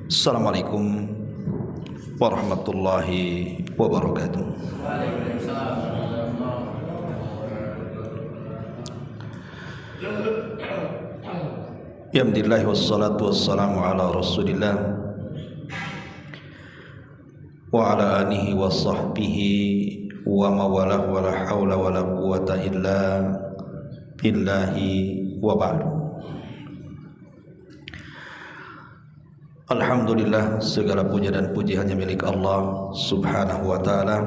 Assalamualaikum warahmatullahi wabarakatuh. Alhamdulillah wassalatu wassalamu ala Rasulillah wa ala alihi wa sahbihi wa mawalah wa la hawla wa la quwata illa billahi wa ba'du. Alhamdulillah, segala puja dan puji hanya milik Allah subhanahu wa ta'ala.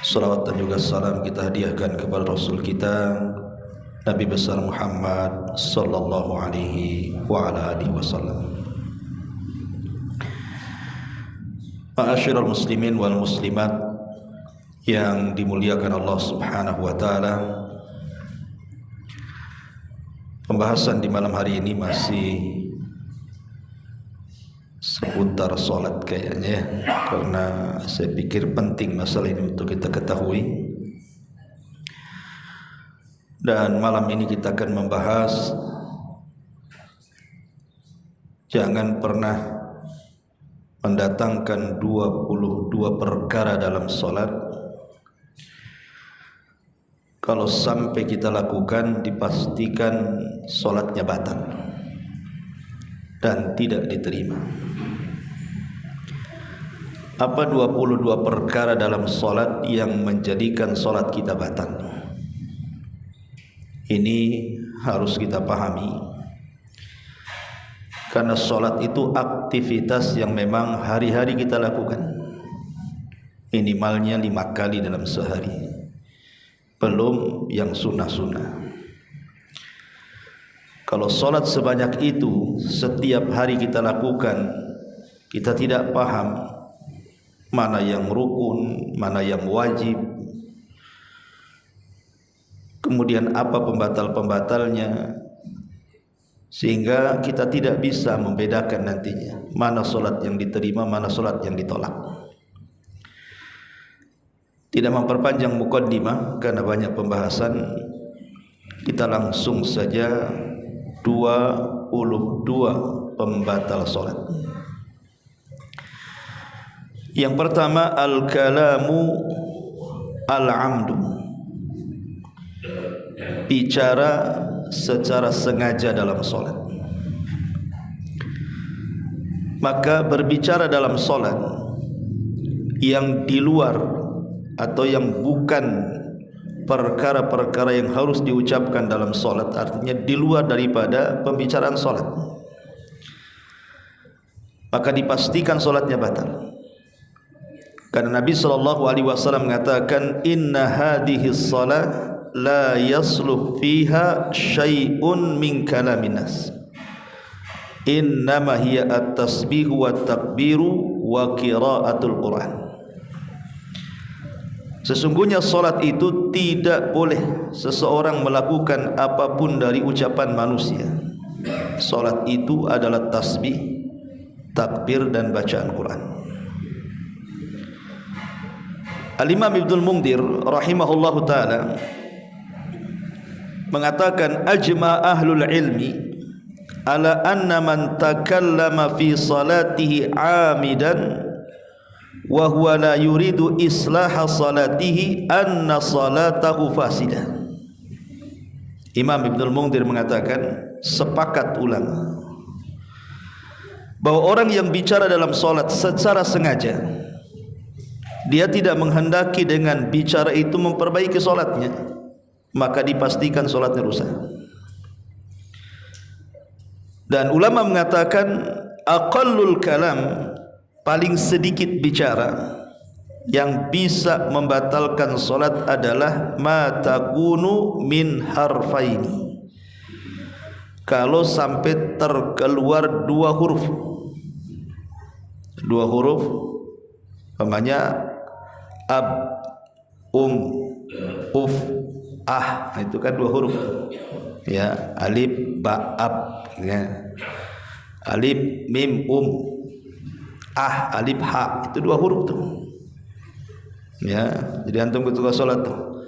Salawat dan juga salam kita hadiahkan kepada Rasul kita Nabi besar Muhammad sallallahu alaihi wa ala alihi wasallam. Ma'asyiral muslimin wal muslimat yang dimuliakan Allah subhanahu wa ta'ala, pembahasan di malam hari ini masih seputar sholat kayaknya ya, karena saya pikir penting masalah ini untuk kita ketahui. Dan malam ini kita akan membahas jangan pernah mendatangkan 22 perkara dalam sholat. Kalau sampai kita lakukan, dipastikan sholatnya batal dan tidak diterima. Apa 22 perkara dalam sholat yang menjadikan sholat kita batal? Ini harus kita pahami, karena sholat itu aktivitas yang memang hari-hari kita lakukan, minimalnya 5 kali dalam sehari, belum yang sunnah-sunnah. Kalau sholat sebanyak itu setiap hari kita lakukan, kita tidak paham mana yang rukun, mana yang wajib, kemudian apa pembatal-pembatalnya, sehingga kita tidak bisa membedakan nantinya mana sholat yang diterima, mana sholat yang ditolak. Tidak memperpanjang muqaddimah karena banyak pembahasan, kita langsung saja 22 pembatal sholat. Yang pertama, al-kalamu al-amdu, bicara secara sengaja dalam sholat. Maka berbicara dalam sholat yang di luar atau yang bukan perkara-perkara yang harus diucapkan dalam sholat, artinya di luar daripada pembicaraan sholat, maka dipastikan sholatnya batal. Karena Nabi SAW mengatakan, inna hadhihi shalah la yasluh fiha syai'un min kalamin nas, innama hiya at-tasbihu wa takbiru wa qiraatul Quran. Sesungguhnya salat itu tidak boleh seseorang melakukan apapun dari ucapan manusia. Salat itu adalah tasbih, takbir dan bacaan Quran. Al-Imam Ibnul Mundhir rahimahullahu ta'ala mengatakan, ajma ahlul ilmi ala anna man takallama fi salatihi amidan wa huwa la yuridu islaha salatihi anna salatahu fasidah. Imam Ibnul Mundhir mengatakan, sepakat ulama bahwa orang yang bicara dalam salat secara sengaja, dia tidak menghendaki dengan bicara itu memperbaiki salatnya, maka dipastikan salatnya rusak. Dan ulama mengatakan, aqallul kalam, paling sedikit bicara yang bisa membatalkan salat adalah ma takunu min harfaini, kalau sampai terkeluar 2 huruf. 2 huruf namanya ab, uf, ah, itu kan 2 huruf ya, alif ba ab ya. Alif mim ah, alif ha, itu 2 huruf tuh ya. Jadi antum ketika sholat tuh,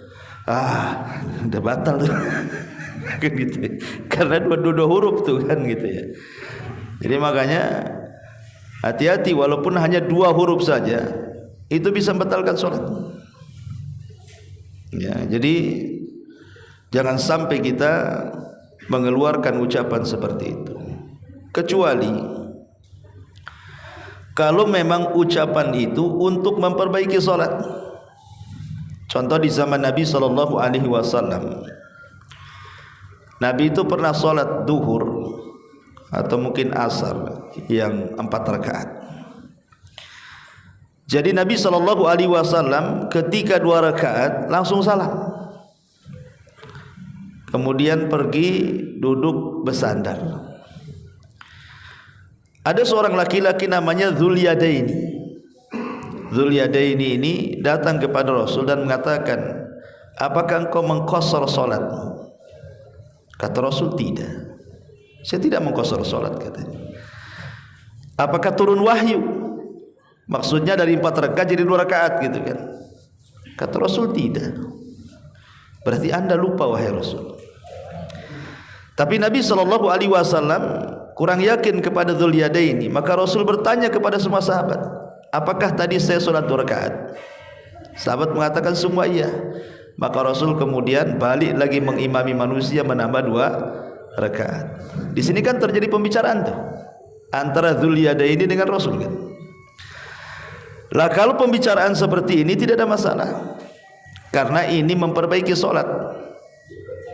udah batal tuh kan gitu, karena dua huruf tuh kan gitu ya. Jadi makanya hati-hati, walaupun hanya 2 huruf saja itu bisa membatalkan sholat. Ya, jadi jangan sampai kita mengeluarkan ucapan seperti itu, kecuali kalau memang ucapan itu untuk memperbaiki sholat. Contoh di zaman Nabi SAW, Nabi itu pernah sholat duhur atau mungkin asar yang 4 rakaat. Jadi Nabi SAW ketika 2 rakaat langsung salam, kemudian pergi duduk bersandar. Ada seorang laki-laki namanya Dzulyadaini. Dzulyadaini ini datang kepada Rasul dan mengatakan, apakah engkau mengqashar salatmu? Kata Rasul, tidak, saya tidak mengqashar salat, katanya. Apakah turun wahyu? Maksudnya dari 4 rakaat jadi 2 rakaat gitu kan? Kata Rasul, tidak. Berarti anda lupa wahai Rasul. Tapi Nabi SAW kurang yakin kepada Dzulyadaini, maka Rasul bertanya kepada semua sahabat, apakah tadi saya sholat 2 rakaat? Sahabat mengatakan semua iya. Maka Rasul kemudian balik lagi mengimami manusia menambah 2 rakaat. Di sini kan terjadi pembicaraan tuh antara Dzulyadaini dengan Rasul kan. Lah kalau pembicaraan seperti ini tidak ada masalah, karena ini memperbaiki sholat.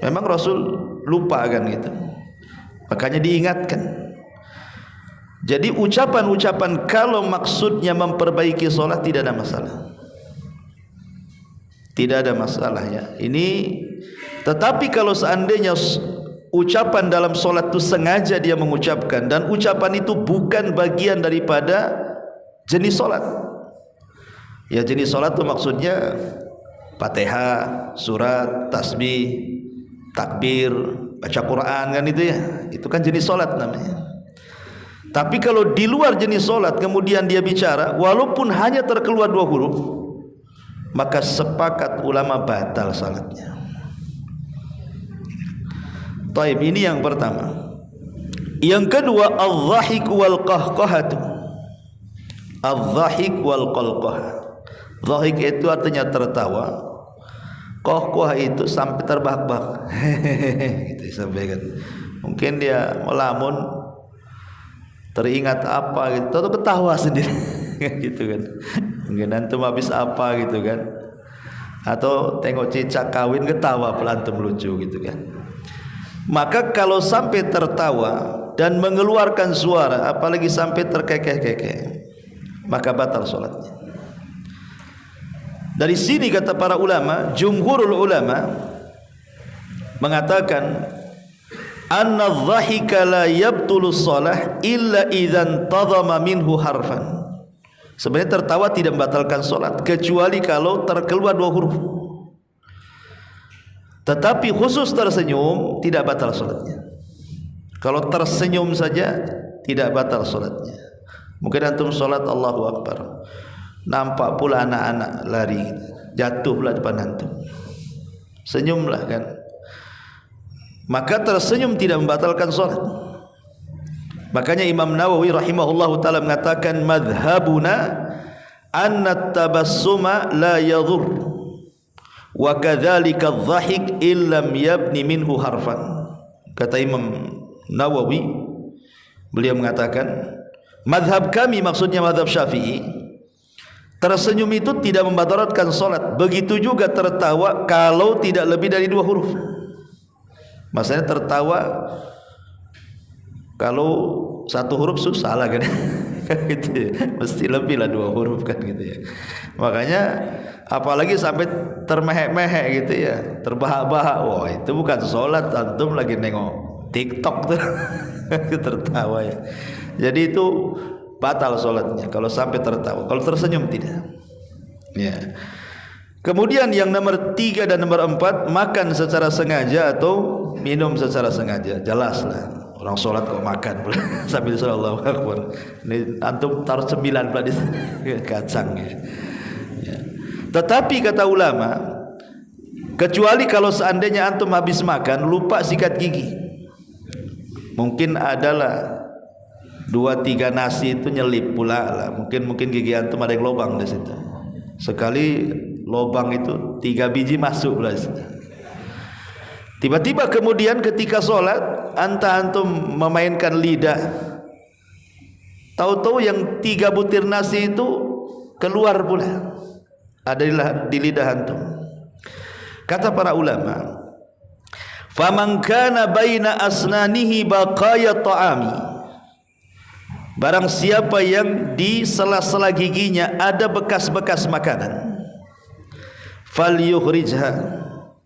Memang Rasul lupa kan gitu, makanya diingatkan. Jadi ucapan-ucapan kalau maksudnya memperbaiki sholat tidak ada masalah, tidak ada masalah ya ini. Tetapi kalau seandainya ucapan dalam sholat itu sengaja dia mengucapkan dan ucapan itu bukan bagian daripada jenis sholat, ya jenis sholat itu maksudnya Fatihah, surat, tasbih, takbir, baca Quran kan itu ya, itu kan jenis sholat namanya. Tapi kalau di luar jenis sholat kemudian dia bicara walaupun hanya terkeluar 2 huruf, maka sepakat ulama batal salatnya. Taib, ini yang pertama. Yang kedua, al-dhahik wal qahqahatu. Al-dhahik wal qalqah. Dhahik itu artinya tertawa, qahqah itu sampai terbahak-bahak. Itu disampaikan. Mungkin dia melamun, teringat apa gitu, atau ketawa sendiri gitu kan. Mungkin antum habis apa gitu kan, atau tengok cicak kawin ketawa pelantum lucu gitu kan. Maka kalau sampai tertawa dan mengeluarkan suara, apalagi sampai terkekeh-kekeh, maka batal sholatnya. Dari sini kata para ulama, jumhurul ulama mengatakan anna dhahika la yabtulu shalah illa idzan tadhama minhu harfan. Sebenarnya tertawa tidak membatalkan salat kecuali kalau terkeluar 2 huruf. Tetapi khusus tersenyum tidak batal salatnya. Kalau tersenyum saja tidak batal salatnya. Mungkin antum salat Allahu Akbar, nampak pula anak-anak lari, jatuh pula depan antum, senyumlah kan, maka tersenyum tidak membatalkan salat. Makanya Imam Nawawi rahimahullahu taala mengatakan madhhabuna anna tabassuma la yadhur wa kadzalika adh-dhahik illam yabni minhu harfan. Kata Imam Nawawi, beliau mengatakan madhab kami, maksudnya madhab Syafi'i, tersenyum itu tidak membatalkan salat. Begitu juga tertawa kalau tidak lebih dari 2 huruf. Maksudnya tertawa kalau 1 huruf susah lah kan. Gitu ya. Mesti lebih lah 2 huruf kan gitu ya. Makanya apalagi sampai termehek-mehek gitu ya, terbahak-bahak, wah itu bukan salat, antum lagi nengok TikTok tuh. Tertawa ya. Jadi itu batal salatnya kalau sampai tertawa. Kalau tersenyum tidak. Ya. Kemudian yang nomor 3 dan nomor 4, makan secara sengaja atau minum secara sengaja. Jelaslah orang sholat kok makan sambil Allahu Akbar. Ini antum taruh 9 pula di kacang ya. Ya. Tetapi kata ulama, kecuali kalau seandainya antum habis makan lupa sikat gigi, mungkin adalah 2-3 nasi itu nyelip pula lah. Mungkin gigi antum ada yang lobang di situ. Sekali lobang itu 3 biji masuk lah. Tiba-tiba kemudian ketika sholat, antum memainkan lidah, tahu-tahu yang 3 butir nasi itu keluar pula, ada di lidah antum. Kata para ulama, faman kana baina asnanihi baqaya ta'ami, barang siapa yang di sela-sela giginya ada bekas-bekas makanan, falyukhrijha,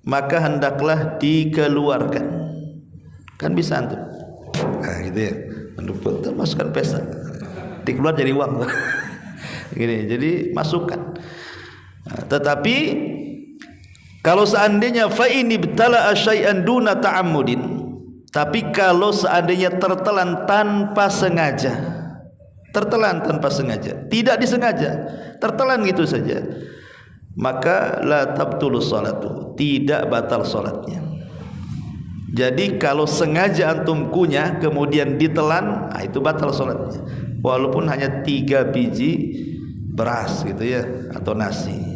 maka hendaklah dikeluarkan. Kan bisa antum, nah gitu ya, masukkan pesa, dikeluar jadi uang gini, jadi masukkan. Nah, tetapi kalau seandainya fa ini btala syai'an duna ta'ammudin, tapi kalau seandainya tertelan tanpa sengaja, tidak disengaja, tertelan gitu saja, maka la tabtulu salatu, tidak batal salatnya. Jadi kalau sengaja antum kunyah kemudian ditelan, nah itu batal salatnya, walaupun hanya 3 biji beras gitu ya, atau nasi.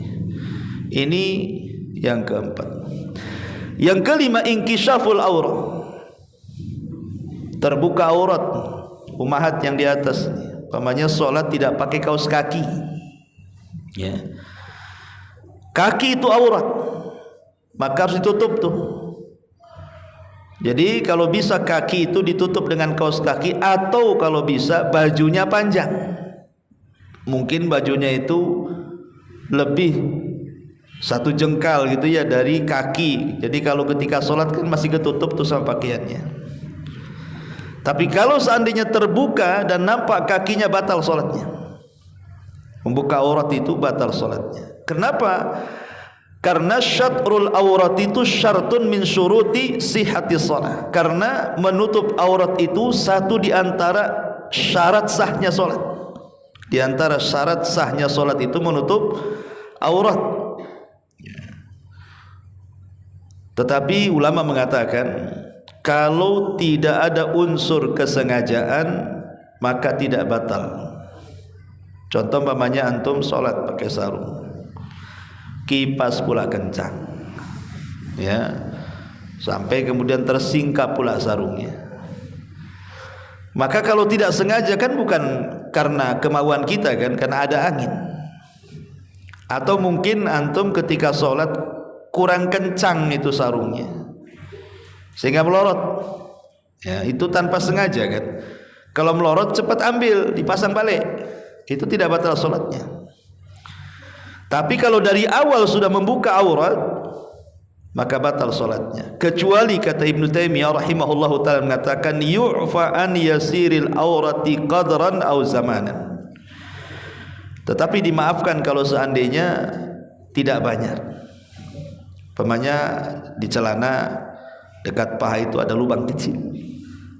Ini yang keempat. Yang kelima, inkishaful aurat, terbuka aurat umahat yang di atas. Umpamanya sholat tidak pakai kaos kaki ya, kaki itu aurat, maka harus ditutup tuh. Jadi kalau bisa kaki itu ditutup dengan kaos kaki, atau kalau bisa bajunya panjang, mungkin bajunya itu lebih 1 jengkal gitu ya dari kaki. Jadi kalau ketika sholat kan masih ketutup tuh sama pakaiannya. Tapi kalau seandainya terbuka dan nampak kakinya, batal sholatnya. Membuka aurat itu batal sholatnya. Kenapa? Karena syatrul aurat itu syartun min syuruti sihhati shalah. Karena menutup aurat itu satu di antara syarat sahnya sholat. Di antara syarat sahnya sholat itu menutup aurat. Tetapi ulama mengatakan kalau tidak ada unsur kesengajaan maka tidak batal. Contoh umpamanya antum sholat pakai sarung, kipas pula kencang ya, sampai kemudian tersingkap pula sarungnya, maka kalau tidak sengaja kan bukan karena kemauan kita kan, karena ada angin, atau mungkin antum ketika sholat kurang kencang itu sarungnya sehingga melorot ya, itu tanpa sengaja kan. Kalau melorot cepat ambil, dipasang balik, itu tidak batal sholatnya. Tapi kalau dari awal sudah membuka aurat maka batal sholatnya, kecuali kata Ibnu Taimiyah rahimahullahu ta'ala mengatakan yu'fa an yasiril aurati qadran au zamanan, tetapi dimaafkan kalau seandainya tidak banyak. Umpamanya di celana dekat paha itu ada lubang kecil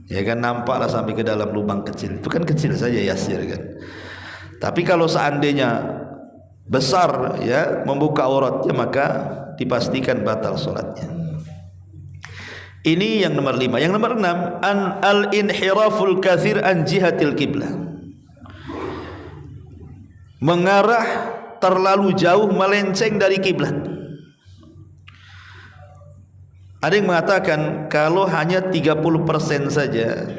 ya kan, nampaklah sampai ke dalam lubang kecil, itu kan kecil saja, yasir kan. Tapi kalau seandainya besar ya membuka auratnya, maka dipastikan batal sholatnya. Ini yang nomor 5. Yang nomor 6, al-inhiraful katsir an jihatil qiblah, mengarah terlalu jauh, melenceng dari kiblat. Ada yang mengatakan kalau hanya 30% saja,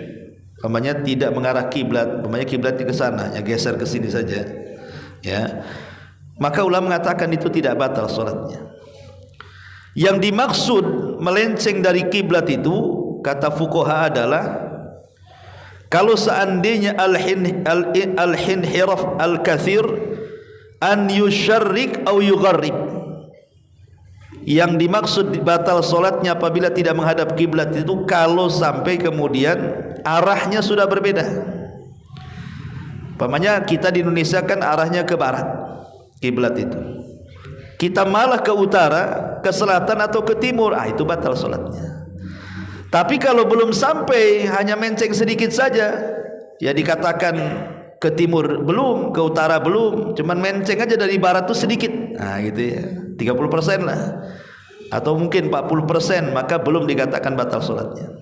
umpamanya tidak mengarah kiblat, umpamanya kiblatnya ke sana, ya geser ke sini saja, ya, maka ulama mengatakan itu tidak batal sholatnya. Yang dimaksud melenceng dari kiblat itu, kata fuqaha adalah kalau seandainya al-inhiraf al-katsir an yusyarrik au yugharrib. Yang dimaksud batal sholatnya apabila tidak menghadap kiblat itu kalau sampai kemudian arahnya sudah berbeda. Umpamanya kita di Indonesia kan arahnya ke barat kiblat itu, kita malah ke utara, ke selatan atau ke timur, itu batal sholatnya. Tapi kalau belum sampai, hanya menceng sedikit saja, ya dikatakan ke timur belum, ke utara belum, cuman menceng aja dari barat tuh sedikit, gitu ya, 30% lah, atau mungkin 40%, maka belum dikatakan batal sholatnya.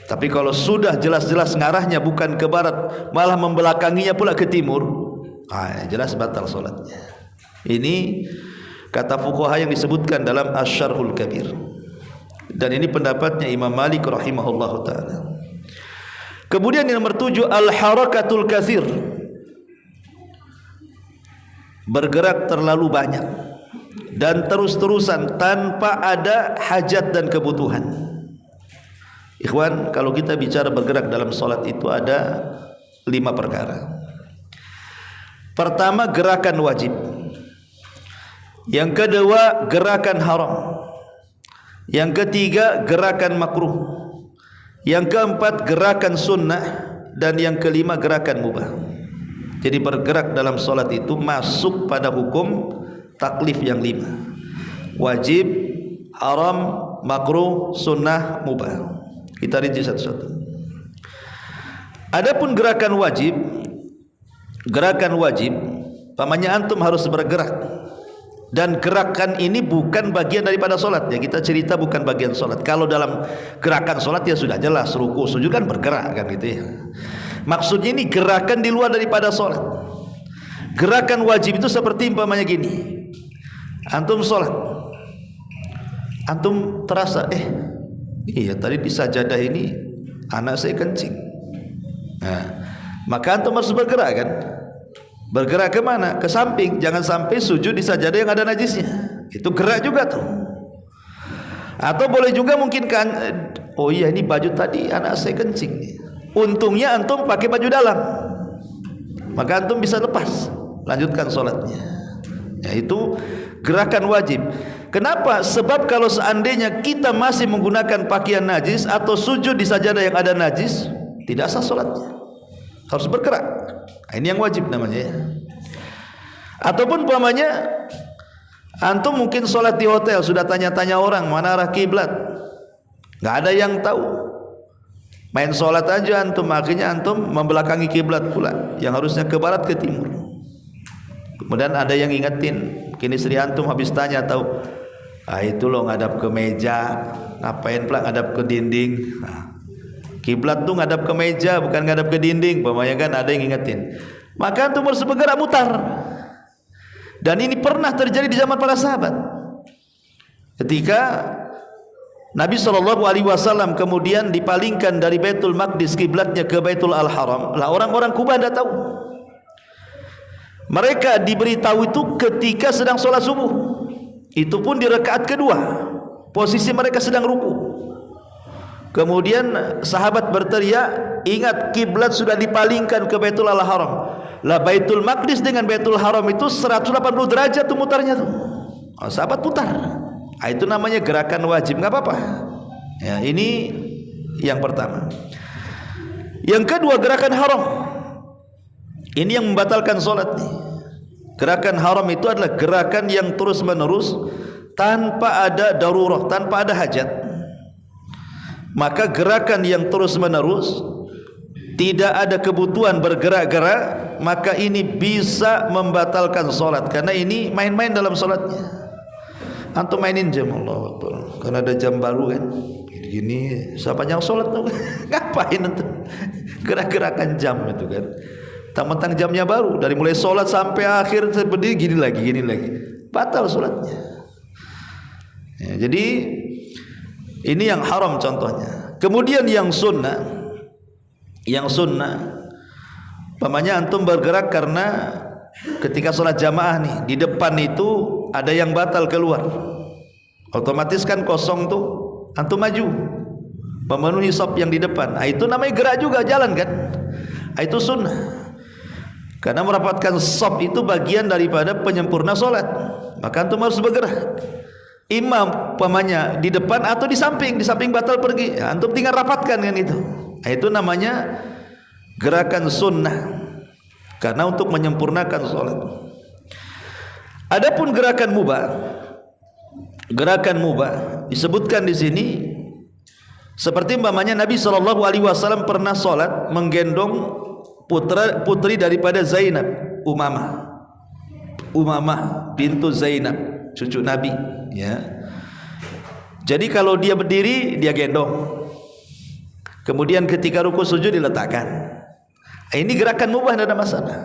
Tapi kalau sudah jelas-jelas ngarahnya bukan ke barat, malah membelakanginya pula ke timur, jelas batal solatnya. Ini kata fuqaha yang disebutkan dalam Asy-Syarhul Kabir. Dan ini pendapatnya Imam Malik rahimahullahu taala. Kemudian yang nomor 7, al-harakatul katsir. Bergerak terlalu banyak dan terus-terusan tanpa ada hajat dan kebutuhan. Ikhwan, kalau kita bicara bergerak dalam salat itu ada 5 perkara. Pertama, gerakan wajib. Yang kedua, gerakan haram. Yang ketiga, gerakan makruh. Yang keempat, gerakan sunnah. Dan yang kelima, gerakan mubah. Jadi bergerak dalam salat itu masuk pada hukum taklif yang 5. Wajib, haram, makruh, sunnah, mubah. Kita rinci satu-satu. Adapun gerakan wajib, pamannya antum harus bergerak. Dan gerakan ini bukan bagian daripada solat ya. Kita cerita bukan bagian solat. Kalau dalam gerakan solat ya sudah jelas, ruku sujud kan bergerak kan gitu ya. Maksudnya ini gerakan di luar daripada solat. Gerakan wajib itu seperti umpamanya gini. Antum solat, antum terasa iya tadi di sajadah ini anak saya kencing. Nah, maka antum harus bergerak kan. Bergerak ke mana? Ke samping. Jangan sampai sujud di sajadah yang ada najisnya. Itu gerak juga tuh. Atau boleh juga mungkin kan, oh iya ini baju tadi anak saya kencing. Untungnya antum pakai baju dalam, maka antum bisa lepas, lanjutkan sholatnya. Ya, itu gerakan wajib. Kenapa? Sebab kalau seandainya kita masih menggunakan pakaian najis atau sujud di sajadah yang ada najis, tidak sah sholatnya. Harus bergerak. Ini yang wajib namanya ya. Ataupun umpamanya antum mungkin sholat di hotel, sudah tanya-tanya orang mana arah kiblat, nggak ada yang tahu. Main sholat aja antum, akhirnya antum membelakangi kiblat pula, yang harusnya ke barat ke timur. Kemudian ada yang ingetin, kini istri antum habis tanya tahu, itu lo ngadap ke meja, ngapain pula ngadap ke dinding. Kiblat tuh ngadap ke meja, bukan ngadap ke dinding. Pokoknya kan ada yang ingetin. Maka antum harus bergerak mutar. Dan ini pernah terjadi di zaman para sahabat. Ketika Nabi SAW kemudian dipalingkan dari Baitul Maqdis kiblatnya ke Baitul Al-Haram. Lah orang-orang Kuba tidak tahu. Mereka diberitahu itu ketika sedang sholat subuh. Itu pun di rakaat kedua. Posisi mereka sedang ruku. Kemudian sahabat berteriak, ingat kiblat sudah dipalingkan ke Baitul Al-Haram. Lah Baitul Maqdis dengan Baitul Haram itu 180 derajat tuh mutarnya tuh. Sahabat putar. Itu namanya gerakan wajib, nggak apa-apa. Ya, ini yang pertama. Yang kedua, gerakan haram. Ini yang membatalkan sholat nih. Gerakan haram itu adalah gerakan yang terus menerus tanpa ada darurah, tanpa ada hajat. Maka gerakan yang terus menerus tidak ada kebutuhan bergerak-gerak, maka ini bisa membatalkan sholat. Karena ini main-main dalam sholatnya. Antum mainin jam, Allah Akbar, karena ada jam baru kan gini, siapa yang sholat tuh ngapain antum gerak-gerakan jam itu kan, mentang-mentang jamnya baru, dari mulai sholat sampai akhir berdiri gini lagi, batal sholatnya ya. Jadi ini yang haram contohnya. Kemudian yang sunnah, pamannya antum bergerak karena ketika sholat jamaah nih, di depan itu ada yang batal keluar, otomatis kan kosong tuh, antum maju memenuhi shaf yang di depan. Itu namanya gerak juga, jalan kan. Itu sunnah, karena merapatkan shaf itu bagian daripada penyempurna sholat. Maka antum harus bergerak. Imam pamannya di depan atau di samping batal pergi, ya, antum tinggal rapatkan kan itu. Itu namanya gerakan sunnah, karena untuk menyempurnakan sholat. Adapun gerakan mubah disebutkan di sini seperti umpamanya Nabi SAW pernah sholat menggendong putri daripada Zainab, Umamah bintu Zainab, cucu Nabi ya. Jadi kalau dia berdiri dia gendong, Kemudian ketika ruku sujud diletakkan. Ini gerakan mubah, tidak ada masalah.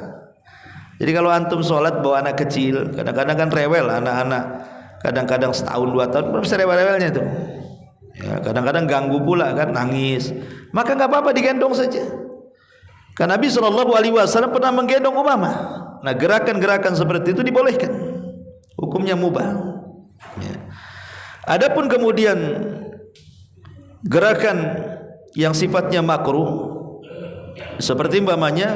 Jadi kalau antum sholat bawa anak kecil, kadang-kadang kan rewel anak-anak, kadang-kadang setahun 2 tahun belum bisa rewel-rewelnya tuh. Ya, kadang-kadang ganggu pula kan, nangis. Maka nggak apa-apa digendong saja. Karena Nabi SAW pernah menggendong Umamah. Nah, gerakan-gerakan seperti itu dibolehkan. Hukumnya mubah. Ya. Adapun kemudian gerakan yang sifatnya makruh, seperti umpamanya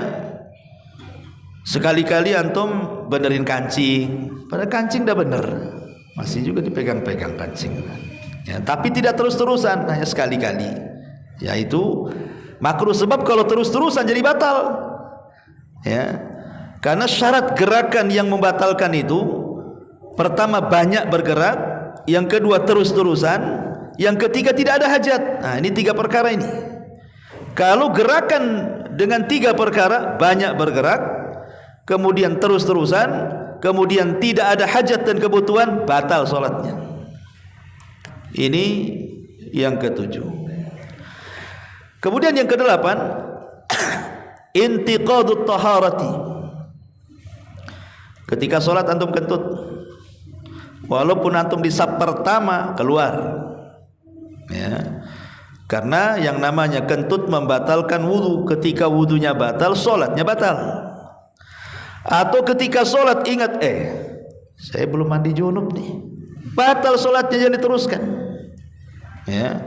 sekali-kali antum benerin kancing, pada kancing dah bener, masih juga dipegang-pegang kancing. Ya, tapi tidak terus-terusan, hanya sekali-kali. Yaitu makruh, sebab kalau terus-terusan jadi batal. Ya, karena syarat gerakan yang membatalkan itu, pertama banyak bergerak, yang kedua terus-terusan, yang ketiga tidak ada hajat. Nah, ini 3 perkara ini. Kalau gerakan dengan 3 perkara, banyak bergerak, kemudian terus-terusan, kemudian tidak ada hajat dan kebutuhan, batal sholatnya. Ini yang ke-7. Kemudian yang ke-8, intiqadut taharati. Ketika sholat antum kentut, walaupun antum di saf pertama keluar, ya, karena yang namanya kentut membatalkan wudu. Ketika wudunya batal, sholatnya batal. Atau ketika sholat ingat, saya belum mandi junub nih, batal sholatnya, jadi teruskan. Ya,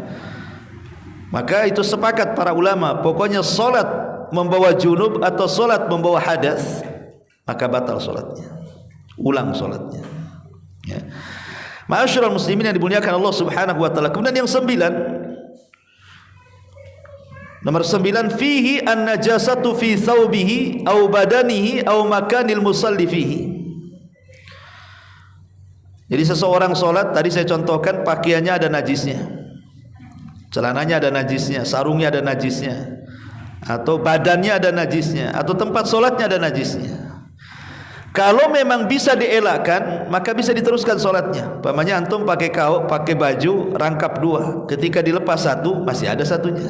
maka itu sepakat para ulama, pokoknya sholat membawa junub atau sholat membawa hadas, maka batal sholatnya, ulang sholatnya. Ya. Ma'asyiral muslimin yang dimuliakan Allah Subhanahu wa taala. Kemudian yang 9, nomor 9, fihi an-najasatu fi thawbihi au badanihi au makanil musalli fihi. Jadi seseorang sholat, tadi saya contohkan pakaiannya ada najisnya, celananya ada najisnya, sarungnya ada najisnya, atau badannya ada najisnya, atau tempat sholatnya ada najisnya. Kalau memang bisa dielakkan, maka bisa diteruskan sholatnya. Umpamanya antum pakai kaos, pakai baju rangkap 2, ketika dilepas 1 masih ada satunya.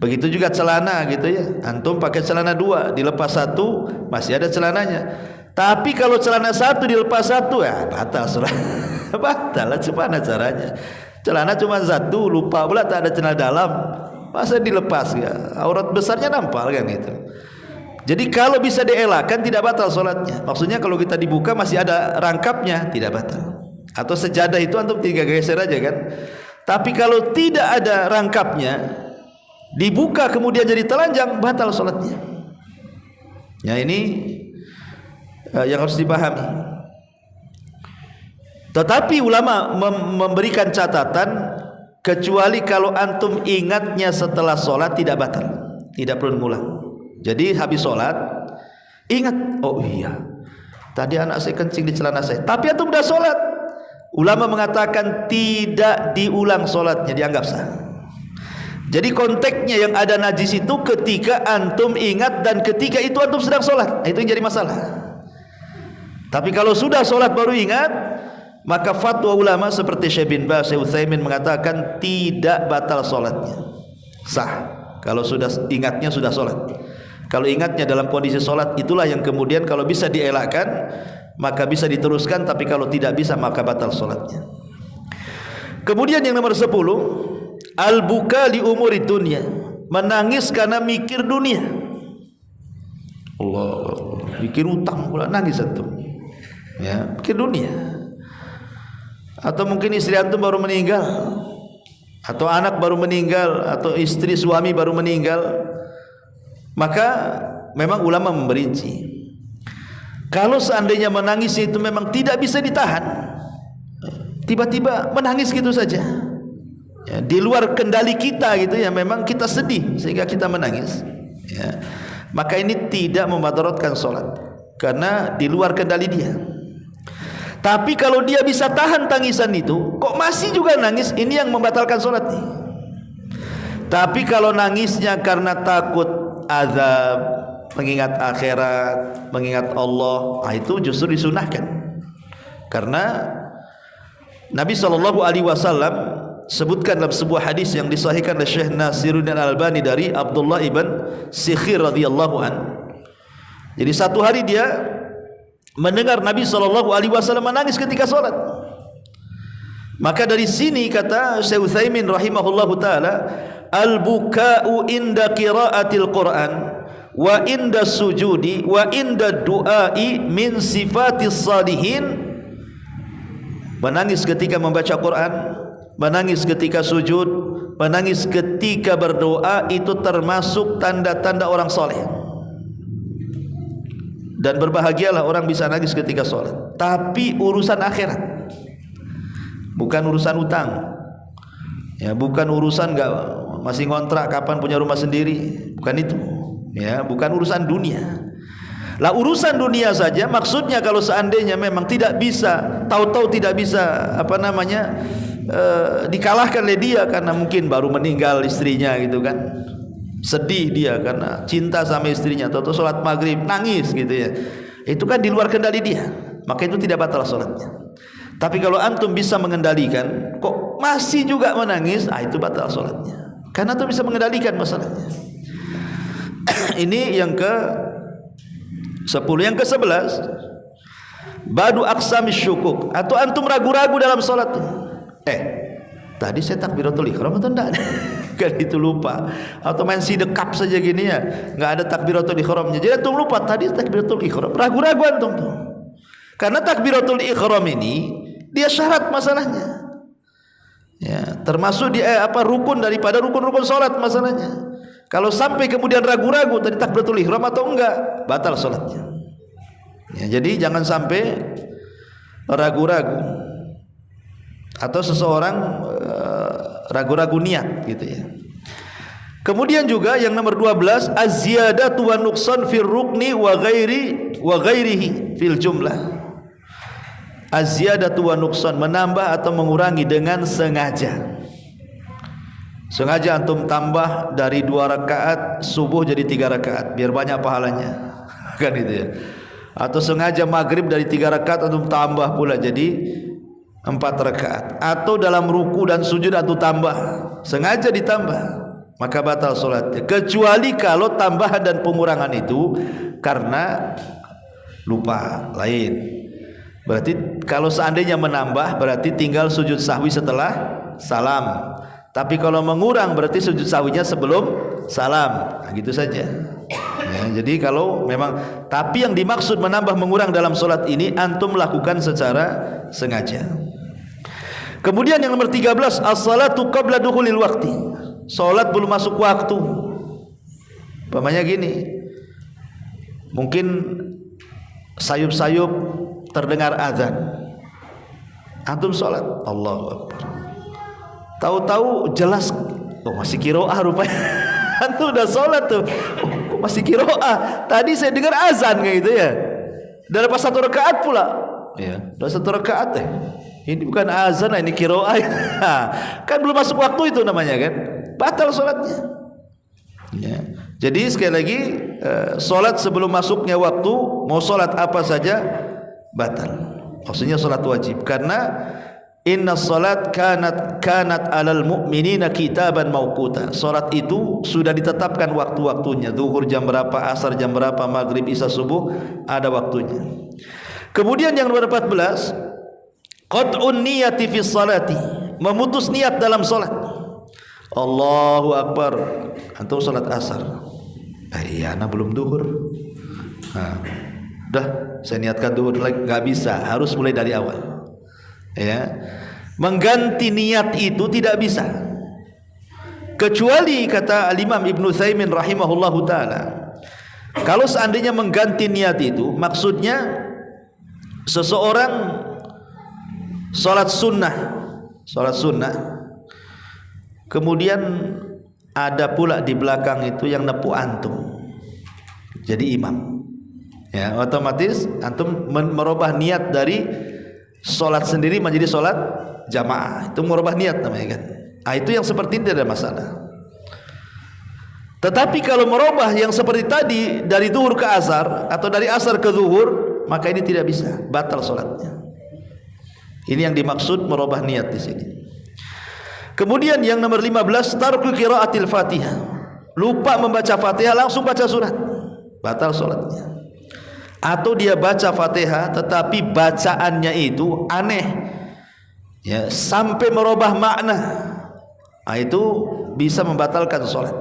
Begitu juga celana gitu ya, antum pakai celana 2, dilepas 1 masih ada celananya. Tapi kalau celana 1 dilepas 1, ya batal sholat. Batal, gimana caranya? Celana cuma 1, lupa pula tak ada celana dalam, masa dilepas ya? Aurat besarnya nampal kan itu. Jadi kalau bisa dielakkan tidak batal sholatnya. Maksudnya kalau kita dibuka masih ada rangkapnya, tidak batal. Atau sejadah itu antum 3 geser aja kan. Tapi kalau tidak ada rangkapnya, dibuka kemudian jadi telanjang, batal sholatnya. Ya, ini yang harus dipahami. Tetapi ulama memberikan catatan, kecuali kalau antum ingatnya setelah sholat tidak batal, tidak perlu mengulang. Jadi habis sholat ingat, oh iya tadi anak saya kencing di celana saya, tapi antum sudah sholat. Ulama mengatakan tidak diulang sholatnya, dianggap sah. Jadi konteksnya yang ada najis itu ketika antum ingat dan ketika itu antum sedang sholat, itu yang jadi masalah. Tapi kalau sudah sholat baru ingat, maka fatwa ulama seperti Syekh bin Baz, Syekh Utsaimin mengatakan tidak batal sholatnya, sah. Kalau sudah ingatnya sudah sholat. Kalau ingatnya dalam kondisi sholat, itulah yang kemudian kalau bisa dielakkan maka bisa diteruskan, tapi kalau tidak bisa maka batal sholatnya. Kemudian yang nomor 10, al-buka li umuri dunia, menangis karena mikir dunia. Allah, mikir utang pula nangis antum. Ya, mikir dunia. Atau mungkin istri antum baru meninggal, atau anak baru meninggal, atau istri suami baru meninggal, maka memang ulama memperinci. Kalau seandainya menangis itu memang tidak bisa ditahan, tiba-tiba menangis gitu saja, ya, di luar kendali kita gitu ya, memang kita sedih sehingga kita menangis, ya, maka ini tidak membatalkan sholat karena di luar kendali dia. Tapi kalau dia bisa tahan tangisan itu, kok masih juga nangis, ini yang membatalkan sholat nih. Tapi kalau nangisnya karena takut azab, mengingat akhirat, mengingat Allah, itu justru disunahkan. Karena Nabi SAW sebutkan dalam sebuah hadis yang disahihkan oleh Syekh Nasiruddin Al-Albani dari Abdullah ibn Sikhir radhiyallahu an. Jadi satu hari dia mendengar Nabi SAW menangis ketika salat. Maka dari sini kata Syekh Utsaimin rahimahullahu taala, al-buka'u inda qiraatil Qur'an wa inda sujudi wa inda du'ai min sifatis salihin. Menangis ketika membaca Quran, menangis ketika sujud, menangis ketika berdoa, itu termasuk tanda-tanda orang soleh. Dan berbahagialah orang bisa nangis ketika sholat. Tapi urusan akhirat, bukan urusan utang, ya, bukan urusan nggak masih ngontrak kapan punya rumah sendiri, bukan itu, ya, bukan urusan dunia. Lah urusan dunia saja, maksudnya kalau seandainya memang tidak bisa, tahu-tahu tidak bisa dikalahkan oleh dia karena mungkin baru meninggal istrinya gitu kan, sedih dia karena cinta sama istrinya, tahu-tahu sholat maghrib nangis gitu ya, itu kan di luar kendali dia, maka itu tidak batal sholatnya. Tapi kalau antum bisa mengendalikan kok masih juga menangis, itu batal sholatnya, karena antum bisa mengendalikan masalahnya. Ini yang ke 10. Yang ke-11, badu aqsamis syukuk, atau antum ragu-ragu dalam salat. Tadi saya takbiratul ihram atau enggak? Kan itu lupa. Atau main sidekap saja gini ya, enggak ada takbiratul ihramnya. Jadi antum lupa tadi takbiratul ihram. Ragu-ragu antum tuh. Karena takbiratul ihram ini dia syarat masalahnya. Ya, termasuk dia rukun daripada rukun-rukun salat masalahnya. Kalau sampai kemudian ragu-ragu tadi takbiratul ihram atau enggak, batal salatnya. Ya, jadi jangan sampai ragu-ragu atau seseorang ragu-ragu niat gitu ya. Kemudian juga yang nomor 12, az-ziyadatu wa nuqsan fil rukni wa ghairihi fil jumlah. Az-ziyadatu wa nuqsan, menambah atau mengurangi dengan sengaja. Sengaja antum tambah dari 2 rakaat subuh jadi 3 rakaat biar banyak pahalanya, kan itu ya. Atau sengaja maghrib dari 3 rakaat antum tambah pula jadi 4 rakaat. Atau dalam ruku dan sujud antum tambah, sengaja ditambah, maka batal sholatnya. Kecuali kalau tambahan dan pengurangan itu karena lupa lain. Berarti kalau seandainya menambah berarti tinggal sujud sahwi setelah salam. Tapi kalau mengurang berarti sujud sahwinya sebelum salam. Nah, gitu saja. Ya, jadi kalau memang, tapi yang dimaksud menambah mengurang dalam solat ini antum lakukan secara sengaja. Kemudian yang nomor 13, as-salatu qabla dukhulil waqti. Solat belum masuk waktu. Umpamanya gini, mungkin sayup-sayup terdengar azan, antum solat, Allahu Akbar. Tahu-tahu jelas, masih kiroah rupanya. Antum udah sholat tuh, masih kiroah. Tadi saya dengar azan kayak gitu ya. Udah lepas 1 rakaat pula. Ya, udah 1 rakaat deh. Ini bukan azan, ini kiroah. Kan belum masuk waktu itu namanya kan. Batal sholatnya. Ya. Jadi sekali lagi, sholat sebelum masuknya waktu, mau sholat apa saja batal. Maksudnya sholat wajib, karena inna salat kanat alal mu'minina kitaban mauquta. Salat itu sudah ditetapkan waktu-waktunya. Zuhur jam berapa, asar jam berapa, maghrib, isya, subuh ada waktunya. Kemudian yang nomor 14, qat'un niyati fi salati, memutus niat dalam salat. Allahu Akbar, antum salat asar. Iya, ana belum zuhur. Udah saya niatkan zuhur lagi, enggak bisa, harus mulai dari awal. Ya, mengganti niat itu tidak bisa, kecuali kata Al-Imam Ibnu Utsaimin rahimahullahu taala, kalau seandainya mengganti niat itu maksudnya seseorang salat sunnah, kemudian ada pula di belakang itu yang nepu antum jadi imam, ya, otomatis antum merubah niat dari solat sendiri menjadi solat jamaah. Itu merubah niat namanya kan. Itu yang seperti ini tidak ada masalah. Tetapi kalau merubah yang seperti tadi dari zuhur ke asar atau dari asar ke zuhur, maka ini tidak bisa, batal solatnya. Ini yang dimaksud merubah niat di sini. Kemudian yang nomor 15, tarku qiraatil Fatihah. Lupa membaca Fatihah langsung baca surat, batal salatnya. Atau dia baca Fatihah tetapi bacaannya itu aneh, ya, sampai merubah makna. Nah, itu bisa membatalkan salat.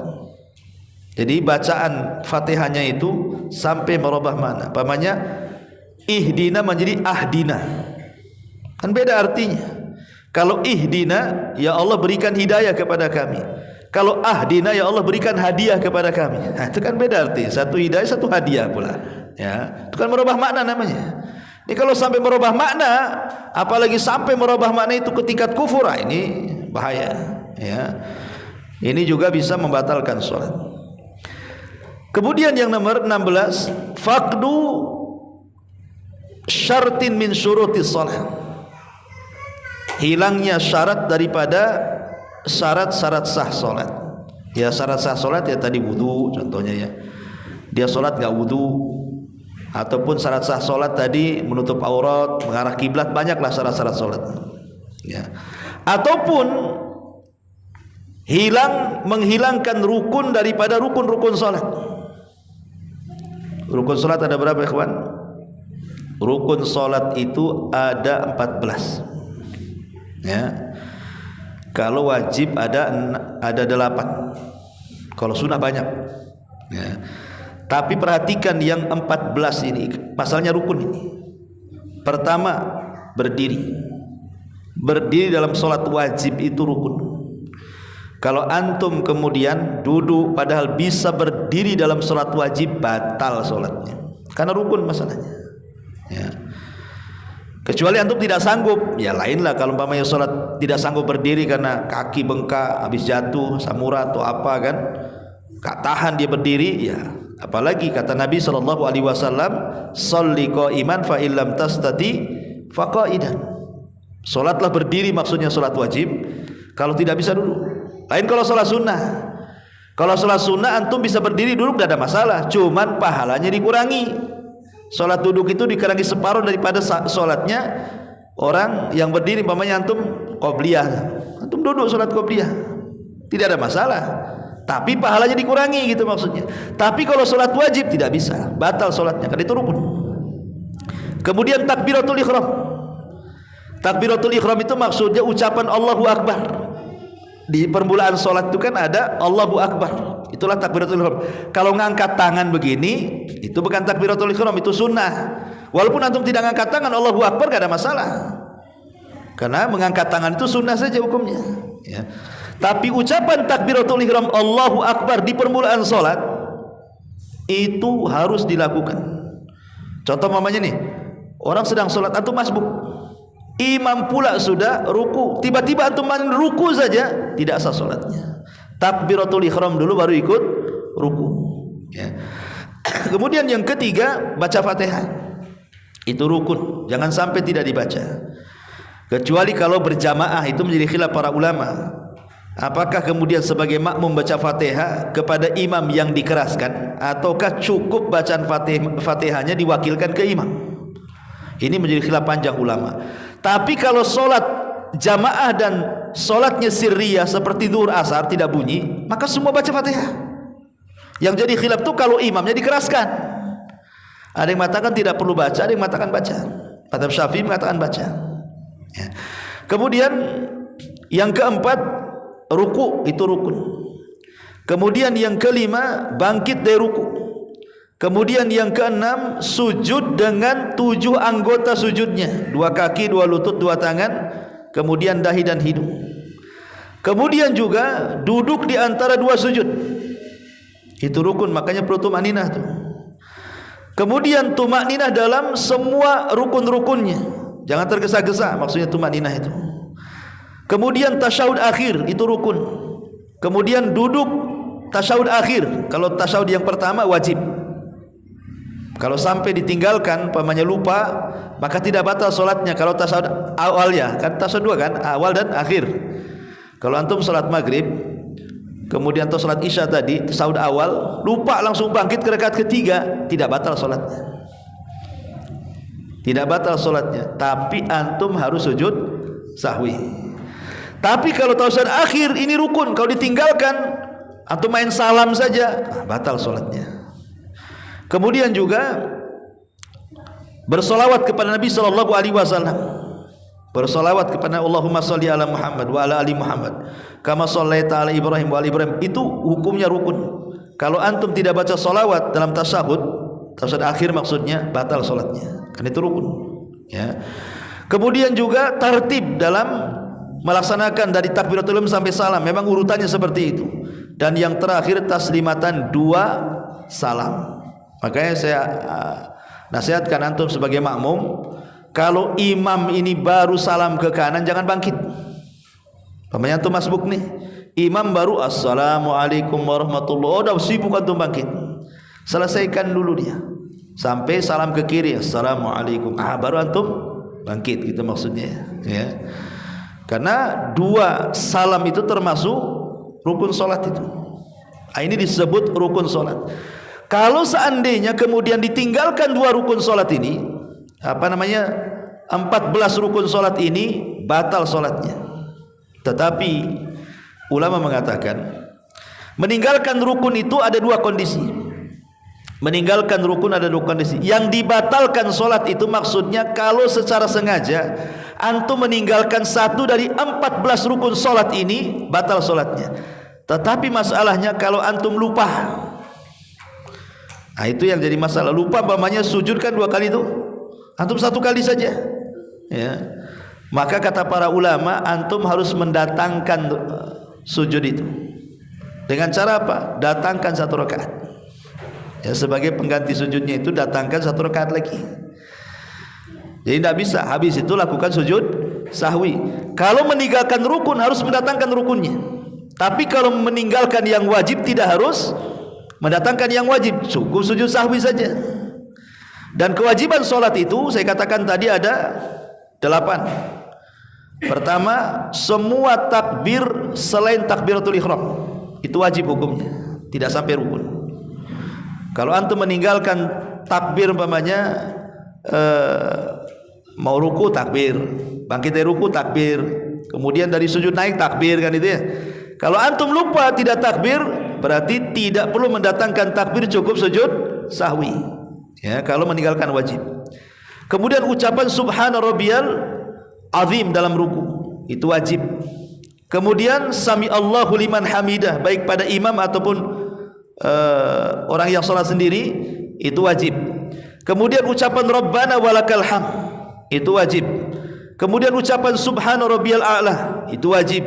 Jadi bacaan Fatihahnya itu sampai merubah makna. Pamannya ihdina menjadi ahdina. Kan beda artinya. Kalau ihdina, ya Allah berikan hidayah kepada kami. Kalau ahdina, ya Allah berikan hadiah kepada kami. Nah, itu kan beda arti. Satu hidayah, satu hadiah pula. Ya, itu kan merubah makna namanya. Ini kalau sampai merubah makna, apalagi sampai merubah makna itu ke tingkat kufur, ini bahaya. Ya, ini juga bisa membatalkan sholat. Kemudian yang nomor 16, faqdu syartin min syurutis sholat. Hilangnya syarat daripada syarat-syarat sah solat. Ya, syarat sah solat ya tadi wudu contohnya, ya, dia solat gak wudu, ataupun syarat sah solat tadi menutup aurat, mengarah kiblat, banyaklah syarat-syarat solat, ya. Ataupun menghilangkan rukun daripada rukun-rukun solat. Rukun solat ada berapa, ikhwan? Rukun solat itu ada 14. Ya, kalau wajib ada 8, kalau sunnah banyak. Ya, tapi perhatikan yang 14 ini, pasalnya rukun ini. Pertama, berdiri dalam sholat wajib itu rukun. Kalau antum kemudian duduk padahal bisa berdiri dalam sholat wajib, batal sholatnya, karena rukun masalahnya. Ya. Kecuali antum tidak sanggup, ya lainlah. Kalau umpamanya sholat tidak sanggup berdiri karena kaki bengkak, habis jatuh samurat atau apa kan, gak tahan dia berdiri, ya apalagi kata Nabi SAW, sholli qa'iman fa illam tastati fa qa'idan. Sholatlah berdiri, maksudnya sholat wajib, kalau tidak bisa duduk. Lain kalau sholat sunnah. Kalau sholat sunnah antum bisa berdiri duduk, tidak ada masalah, cuman pahalanya dikurangi. Sholat duduk itu dikurangi separuh daripada sholatnya orang yang berdiri. Umpamanya antum qobliyah, antum duduk sholat qobliyah, tidak ada masalah, tapi pahalanya dikurangi gitu maksudnya. Tapi kalau sholat wajib tidak bisa, batal sholatnya, karena itu rukun. Kemudian takbiratul ihram. Takbiratul ihram itu maksudnya ucapan Allahu Akbar. Di permulaan sholat itu kan ada Allahu Akbar, itulah takbiratul ihram. Kalau ngangkat tangan begini, itu bukan takbiratul ihram, itu sunnah. Walaupun antum tidak ngangkat tangan Allahu Akbar, gak ada masalah, karena mengangkat tangan itu sunnah saja hukumnya, ya. Tapi ucapan takbiratul ihram Allahu Akbar di permulaan sholat itu harus dilakukan. Contoh mamanya nih, orang sedang sholat, antum masbuk, imam pula sudah ruku, tiba-tiba antum ruku saja, tidak sah sholatnya. Takbiratul ihram dulu baru ikut ruku, ya. Kemudian yang ketiga, baca Fatihah, itu rukun, jangan sampai tidak dibaca. Kecuali kalau berjamaah, itu menjadi khilaf para ulama. Apakah kemudian sebagai makmum baca Fatihah kepada imam yang dikeraskan, ataukah cukup bacaan Fatihahnya diwakilkan ke imam? Ini menjadi khilaf panjang ulama. Tapi kalau sholat jamaah dan sholatnya sirriyah seperti zuhur asar tidak bunyi, maka semua baca Fatihah. Yang jadi khilaf itu kalau imamnya dikeraskan. Ada yang mengatakan tidak perlu baca, ada yang mengatakan baca. Mazhab Syafi'i mengatakan baca, ya. Kemudian yang keempat, ruku, itu rukun. Kemudian yang kelima, bangkit dari ruku. Kemudian yang keenam, sujud dengan 7 anggota sujudnya, 2 kaki, 2 lutut, 2 tangan, kemudian dahi dan hidung. Kemudian juga duduk di antara 2 sujud, itu rukun, makanya perlu tumakninah tuh. Kemudian tumakninah dalam semua rukun-rukunnya, jangan tergesa-gesa, maksudnya tumakninah itu. Kemudian tasyahud akhir, itu rukun. Kemudian duduk tasyahud akhir, kalau tasyahud yang pertama wajib. Kalau sampai ditinggalkan, pamannya lupa, maka tidak batal sholatnya. Kalau tasyahud awalnya, kan tasyahud 2 kan, awal dan akhir. Kalau antum sholat maghrib, kemudian atau sholat isya tadi, tasyahud awal, lupa langsung bangkit ke rakaat ketiga, tidak batal sholatnya. Tidak batal sholatnya, tapi antum harus sujud sahwi. Tapi kalau tasyahud akhir ini rukun, kalau ditinggalkan atau main salam saja batal salatnya. Kemudian juga bersolawat kepada Nabi sallallahu alaihi wasallam. Bersolawat kepada Allahumma sholli ala Muhammad wa ala ali Muhammad kama shallaita ala Ibrahim wa ali Ibrahim, itu hukumnya rukun. Kalau antum tidak baca solawat dalam tasyahud akhir maksudnya, batal salatnya, kan itu rukun ya. Kemudian juga tertib dalam melaksanakan dari takbiratul ihram sampai salam, memang urutannya seperti itu. Dan yang terakhir taslimatan 2 salam. Makanya saya nasihatkan antum sebagai makmum, kalau imam ini baru salam ke kanan jangan bangkit. Pamannya antum masbuk nih, imam baru assalamualaikum warahmatullahi wabarakatuh, sibuk antum bangkit. Selesaikan dulu dia sampai salam ke kiri, assalamualaikum, baru antum bangkit, gitu maksudnya ya. Karena 2 salam itu termasuk rukun salat itu. Ini disebut rukun salat. Kalau seandainya kemudian ditinggalkan 2 rukun salat ini, 14 rukun salat ini batal salatnya. Tetapi ulama mengatakan meninggalkan rukun itu ada 2 kondisi. Meninggalkan rukun ada 2 kondisi. Yang dibatalkan salat itu maksudnya kalau secara sengaja antum meninggalkan 1 dari 14 rukun salat ini, batal salatnya. Tetapi masalahnya kalau antum lupa, itu yang jadi masalah. Lupa umpamanya sujud kan 2 kali itu, antum 1 kali saja ya. Maka kata para ulama, antum harus mendatangkan sujud itu. Dengan cara apa? Datangkan 1 rakaat ya, sebagai pengganti sujudnya itu datangkan 1 rakaat lagi. Jadi tidak bisa habis itu lakukan sujud sahwi. Kalau meninggalkan rukun harus mendatangkan rukunnya. Tapi kalau meninggalkan yang wajib tidak harus mendatangkan yang wajib, cukup sujud sahwi saja. Dan kewajiban sholat itu saya katakan tadi ada 8. Pertama, semua takbir selain takbiratul ihram itu wajib hukumnya, tidak sampai rukun. Kalau antum meninggalkan takbir umpamanya mau ruku takbir, bangkit dari ruku takbir, kemudian dari sujud naik takbir, kan itu ya. Kalau antum lupa tidak takbir, berarti tidak perlu mendatangkan takbir, cukup sujud sahwi ya, kalau meninggalkan wajib. Kemudian ucapan subhana rabbiyal azim dalam ruku itu wajib. Kemudian sami Allahu liman hamidah, baik pada imam ataupun orang yang sholat sendiri, itu wajib. Kemudian ucapan rabbana walakal hamd itu wajib. Kemudian ucapan subhana rabbiyal a'la itu wajib.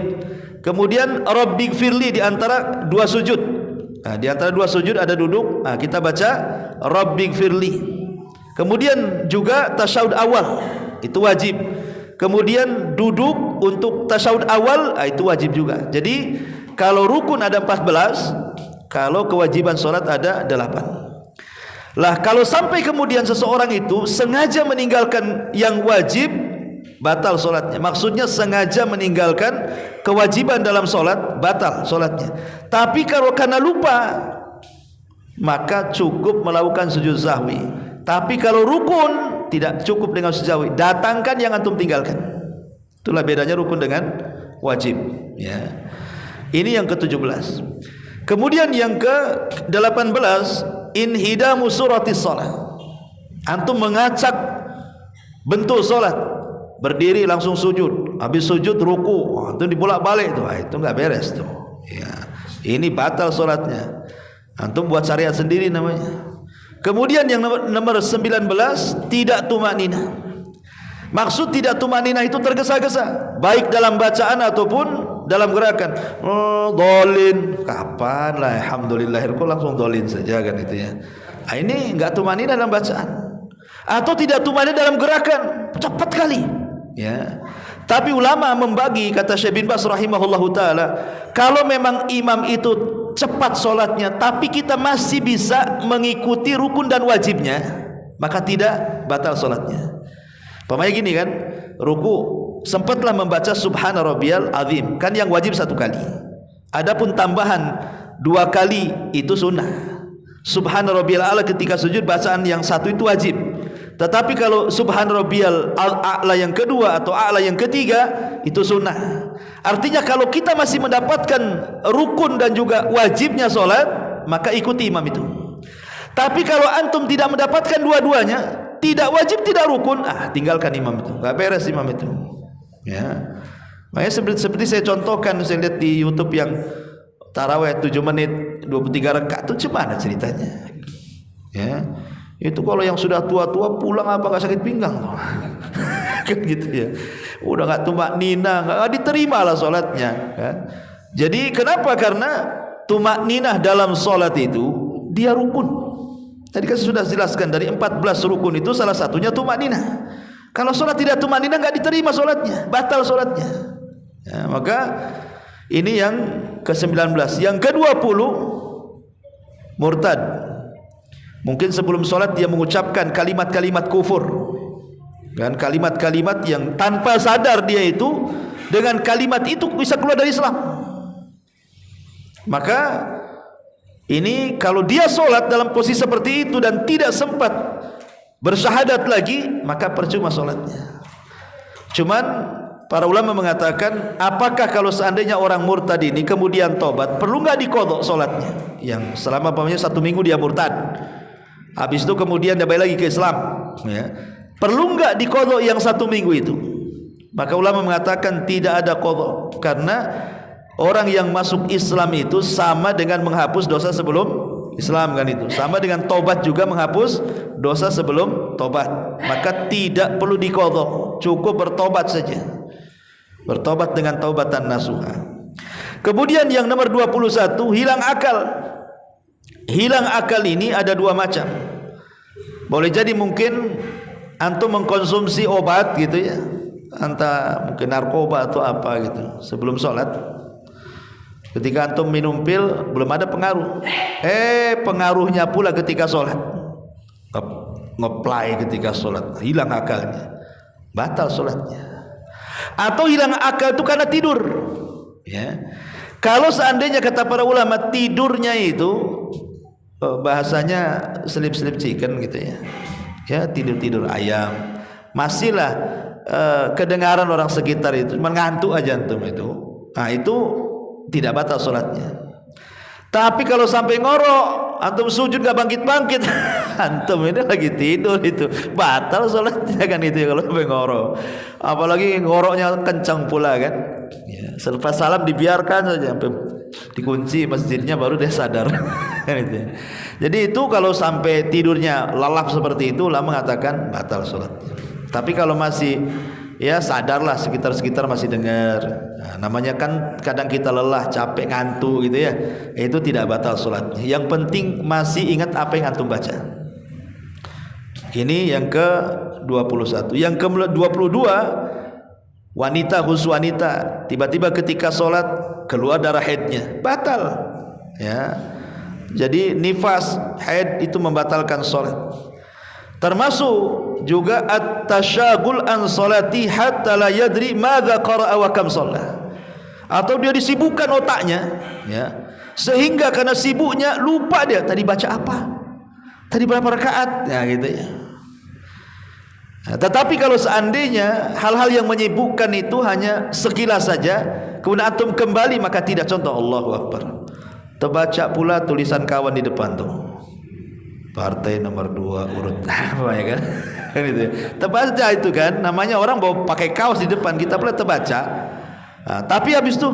Kemudian rabbighfirli di antara 2 sujud. Di antara 2 sujud ada duduk, kita baca rabbighfirli. Kemudian juga tasyahud awal itu wajib. Kemudian duduk untuk tasyahud awal itu wajib juga. Jadi kalau rukun ada 14, kalau kewajiban salat ada 8. Lah kalau sampai kemudian seseorang itu sengaja meninggalkan yang wajib, batal solatnya. Maksudnya sengaja meninggalkan kewajiban dalam solat, batal solatnya. Tapi kalau karena lupa, maka cukup melakukan sujud sahwi. Tapi kalau rukun tidak cukup dengan sujud sahwi, datangkan yang antum tinggalkan. Itulah bedanya rukun dengan wajib ya. Ini yang ke-17. Kemudian yang ke-18, inhidamu suratis shalah. Antum mengacak bentuk salat, berdiri langsung sujud, habis sujud ruku, itu dibolak-balik tuh, itu enggak beres tuh. Ya, ini batal salatnya. Antum buat syariat sendiri namanya. Kemudian yang nomor 19, tidak tumanina. Maksud tidak tumanina itu tergesa-gesa, baik dalam bacaan ataupun dalam gerakan. Dolin, kapan lah, alhamdulillah, kok langsung dolin saja kan itu ya. Ini enggak tumanina dalam bacaan, atau tidak tumanina dalam gerakan, cepat kali. Ya. Tapi ulama membagi, kata Syekh bin Baz rahimahullahu taala, kalau memang imam itu cepat solatnya tapi kita masih bisa mengikuti rukun dan wajibnya, maka tidak batal solatnya. Pemain gini kan, ruku sempatlah membaca subhana rabbiyal azim, kan yang wajib 1 kali. Adapun tambahan 2 kali itu sunnah. Subhana rabbiyal a'la ketika sujud bacaan yang 1 itu wajib. Tetapi kalau subhan rabbiyal a'la yang kedua atau a'la yang ketiga itu sunnah. Artinya kalau kita masih mendapatkan rukun dan juga wajibnya sholat, maka ikuti imam itu. Tapi kalau antum tidak mendapatkan dua-duanya, tidak wajib tidak rukun, tinggalkan imam itu, nggak beres imam itu. Ya, makanya seperti saya contohkan, saya lihat di YouTube yang taraweh 7 menit 23 rakaat itu gimana ceritanya? Ya, itu kalau yang sudah tua-tua pulang apa nggak sakit pinggang tuh? Kan gitu ya. Udah nggak tumak nina, nggak diterima lah sholatnya. Kan? Jadi kenapa? Karena tumak ninah dalam sholat itu dia rukun. Tadi kan sudah jelaskan dari 14 rukun itu salah satunya tumak ninah. Kalau sholat tidak tumak ninah nggak diterima sholatnya, batal sholatnya. Ya, maka ini yang ke-19. Yang ke-20 murtad. Mungkin sebelum sholat dia mengucapkan kalimat-kalimat kufur, dan kalimat-kalimat yang tanpa sadar dia itu dengan kalimat itu bisa keluar dari Islam. Maka ini kalau dia sholat dalam posisi seperti itu dan tidak sempat bersyahadat lagi, maka percuma sholatnya. Cuman para ulama mengatakan, apakah kalau seandainya orang murtad ini kemudian tobat, perlu nggak diqadha sholatnya? Yang selama 1 minggu dia murtad, habis itu kemudian dia balik lagi ke Islam, ya, perlu nggak diqadha yang 1 minggu itu? Maka ulama mengatakan tidak ada qadha, karena orang yang masuk Islam itu sama dengan menghapus dosa sebelum Islam, kan itu sama dengan tobat juga menghapus dosa sebelum tobat. Maka tidak perlu diqadha, cukup bertobat saja, bertobat dengan taubatan nasuha. Kemudian yang nomor 21, hilang akal. Hilang akal ini ada 2 macam. Boleh jadi mungkin antum mengkonsumsi obat gitu ya, entah mungkin narkoba atau apa gitu sebelum sholat. Ketika antum minum pil belum ada pengaruh, pengaruhnya pula ketika sholat, ngeplay ketika sholat, hilang akalnya, batal sholatnya. Atau hilang akal itu karena tidur, ya. Kalau seandainya kata para ulama tidurnya itu bahasanya sleep chicken gitu ya, ya tidur ayam, masihlah kedengaran orang sekitar itu, mengantuk aja antum itu, itu tidak batal sholatnya. Tapi kalau sampai ngorok, antum sujud gak bangkit, antum ini lagi tidur, itu batal sholatnya kan itu ya, kalau sampai ngorok. Apalagi ngoroknya kencang pula kan, ya, selepas salam dibiarkan saja sampai dikunci masjidnya baru dia sadar. Kan itu ya. Jadi itu kalau sampai tidurnya lalap seperti itu, ulama mengatakan batal sholatnya. Tapi kalau masih ya sadarlah, sekitar masih dengar, namanya kan kadang kita lelah, capek, ngantuk gitu ya, itu tidak batal sholatnya. Yang penting masih ingat apa yang antum baca. Ini yang ke-21. Yang ke-22, wanita, khusus wanita, tiba-tiba ketika sholat keluar darah haidnya, batal, ya. Jadi nifas, haid itu membatalkan sholat. Termasuk juga at-tasyagul an sholati hatta la yadri madza qara'a wa kam shalla. Atau dia disibukkan otaknya, ya, sehingga karena sibuknya lupa dia tadi baca apa, tadi berapa rakaat, ya gitu ya. Nah, tetapi kalau seandainya hal-hal yang menyibukkan itu hanya sekilas saja, kemudian antum kembali, maka tidak. Contoh, Allahu Akbar, terbaca pula tulisan kawan di depan tuh, partai nomor 2 urut apa ya kan, kan itu ya. Terbaca itu kan, namanya orang bawa pakai kaos di depan, kita pula terbaca. Nah, tapi habis itu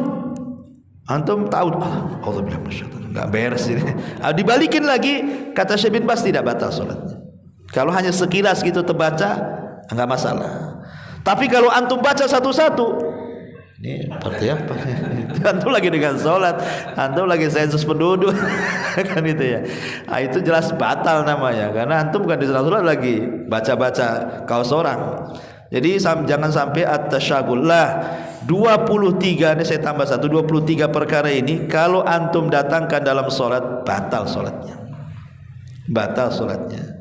antum tahu, Alhamdulillah, nggak beres ini. Dibalikin lagi, kata Syekh bin Baz tidak batal sholatnya. Kalau hanya sekilas gitu terbaca, enggak masalah. Tapi kalau antum baca satu-satu, ini partai apa? Antum lagi dengan sholat, antum lagi sensus penduduk, kan itu ya. Nah, itu jelas batal namanya, karena antum bukan di sholat lagi baca-baca kaos orang. Jadi jangan sampai at-tasyagul lah. 23, ini saya tambah 1, 23 perkara ini kalau antum datangkan dalam sholat, batal sholatnya, batal sholatnya.